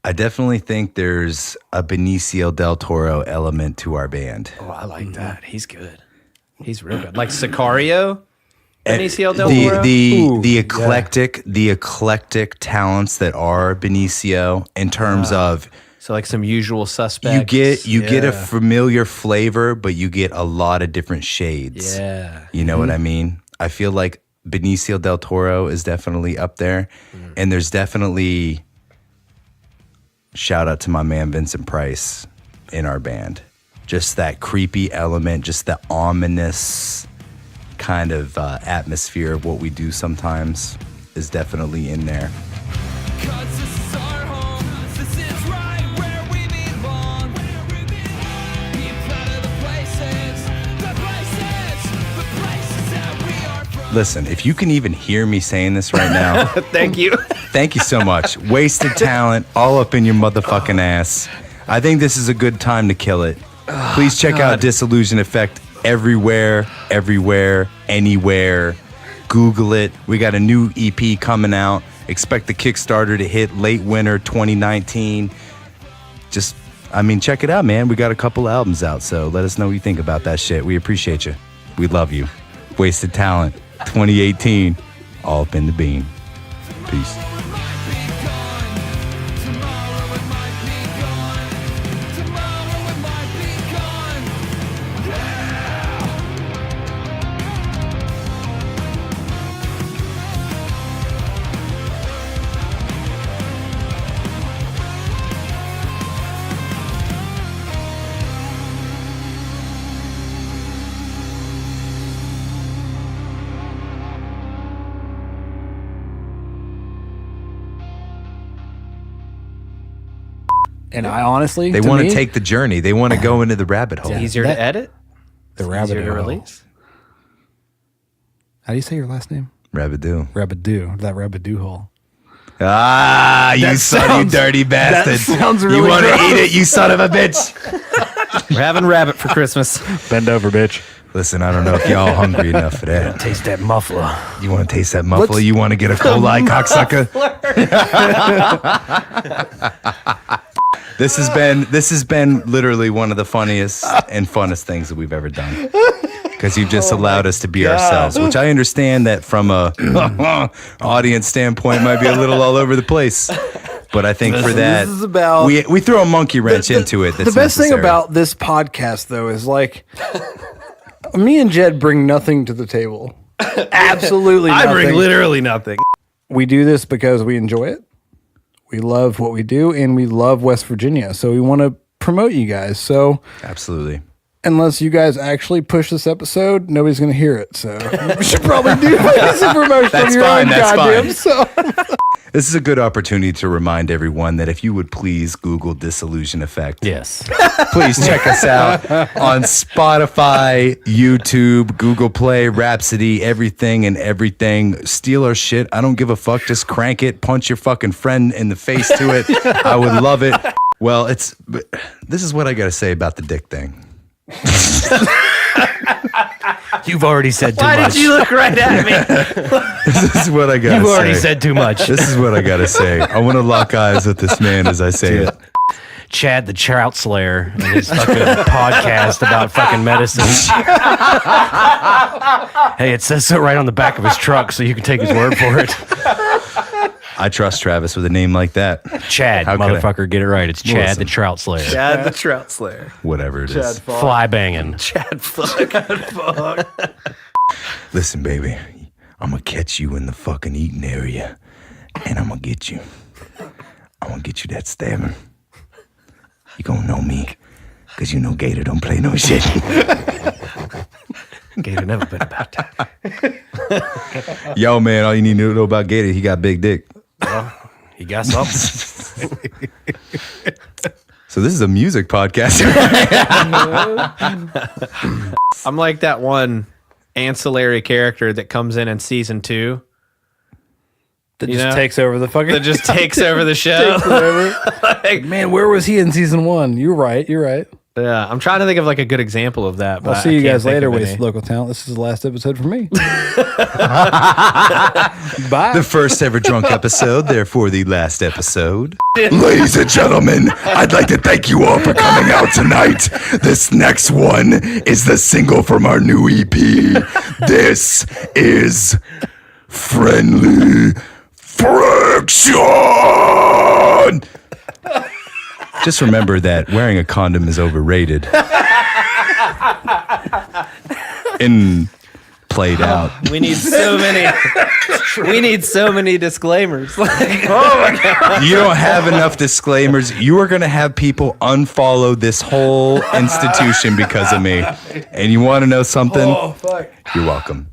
I definitely think there's a Benicio del Toro element to our band. Oh, I like that. He's good. He's real good. Like Sicario, Benicio del the Toro. the eclectic talents that are Benicio in terms of So like some Usual Suspects. you get a familiar flavor, but you get a lot of different shades. Yeah. You know what I mean? I feel like Benicio del Toro is definitely up there, and there's definitely shout out to my man Vincent Price in our band. Just that creepy element, just the ominous kind of atmosphere of what we do sometimes is definitely in there. Listen, if you can even hear me saying this right now, Thank you. thank you so much. Wasted talent all up in your motherfucking ass. I think this is a good time to kill it. Please check out Disillusion Effect everywhere, anywhere. Google it. We got a new EP coming out. Expect the Kickstarter to hit late winter 2019. Check it out, man. We got a couple albums out, so let us know what you think about that shit. We appreciate you. We love you. Wasted Talent 2018. All up in the bean. Peace. And I honestly, They want to take the journey. They want to go into the rabbit hole. Easier to edit. the rabbit Easier to hole. release. How do you say your last name? Rabbit-doo. Rabidoo. That Rabidoo hole. Ah, you sounds- dirty bastard. sounds you really want to gross. eat it, you son of a bitch. We're having rabbit for Christmas. Bend over, bitch. Listen, I don't know if y'all hungry enough for that. Taste that muffler. You want to taste that muffler? Let's- You want to get a coli, cocksucker? This has been literally one of the funniest and funnest things that we've ever done. Because you've just allowed us to be ourselves, which I understand that from a audience standpoint might be a little all over the place. But I think for that, this is about- we throw a monkey wrench into it. The That's best thing necessary. about this podcast, though, is like me and Jed bring nothing to the table. Absolutely nothing. I bring literally nothing. We do this because we enjoy it. We love what we do, and we love West Virginia. So we want to promote you guys. So Absolutely. unless you guys actually push this episode, nobody's going to hear it. So we should probably do some promotion That's on your fine, own that's goddamn fine. self. This is a good opportunity to remind everyone that if you would please Google Disillusion Effect. Yes. Please check us out on Spotify, YouTube, Google Play, Rhapsody, everything and everything. Steal our shit. I don't give a fuck. Just crank it. Punch your fucking friend in the face to it. I would love it. Well, this is what I got to say about the dick thing. You've already said too Why much. did you look right at me? This is what I gotta You've say. already said too much. This is what I gotta say. I want to lock eyes with this man as I say it. Chad the Trout Slayer and his fucking podcast about fucking medicine. Hey, it says so right on the back of his truck, so you can take his word for it. I trust Travis with a name like that. Chad, How could I- motherfucker, get it right. It's Chad Listen. the Trout Slayer. Chad the Trout Slayer. Whatever it is. Fly banging. Chad fuck. Listen, baby, I'm gonna catch you in the fucking eating area, and I'm gonna get you. I'm gonna get you that stabbing. You gonna know me, cause you know Gator don't play no shit. Gator never been about that. Yo, man, all you need to know about Gator, he got big dick. He got something. So this is a music podcast. I'm like that one ancillary character that comes in season 2 That You just know? takes over the fucking. that just takes over the show. Man, where was he in season 1? You're right. Yeah, I'm trying to think of like a good example of that. But I'll see I you can't guys think later, of Waste any. of Local Talent. This is the last episode for me. Bye. The first ever drunk episode, therefore the last episode. Ladies and gentlemen, I'd like to thank you all for coming out tonight. This next one is the single from our new EP. This is Friendly Friction. Just remember that wearing a condom is overrated. And played out. We need so many. We need so many disclaimers. Like, You don't have enough disclaimers. You are going to have people unfollow this whole institution because of me. And you want to know something? Oh, fuck. You're welcome.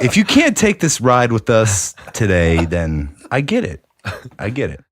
If you can't take this ride with us today, then I get it. I get it.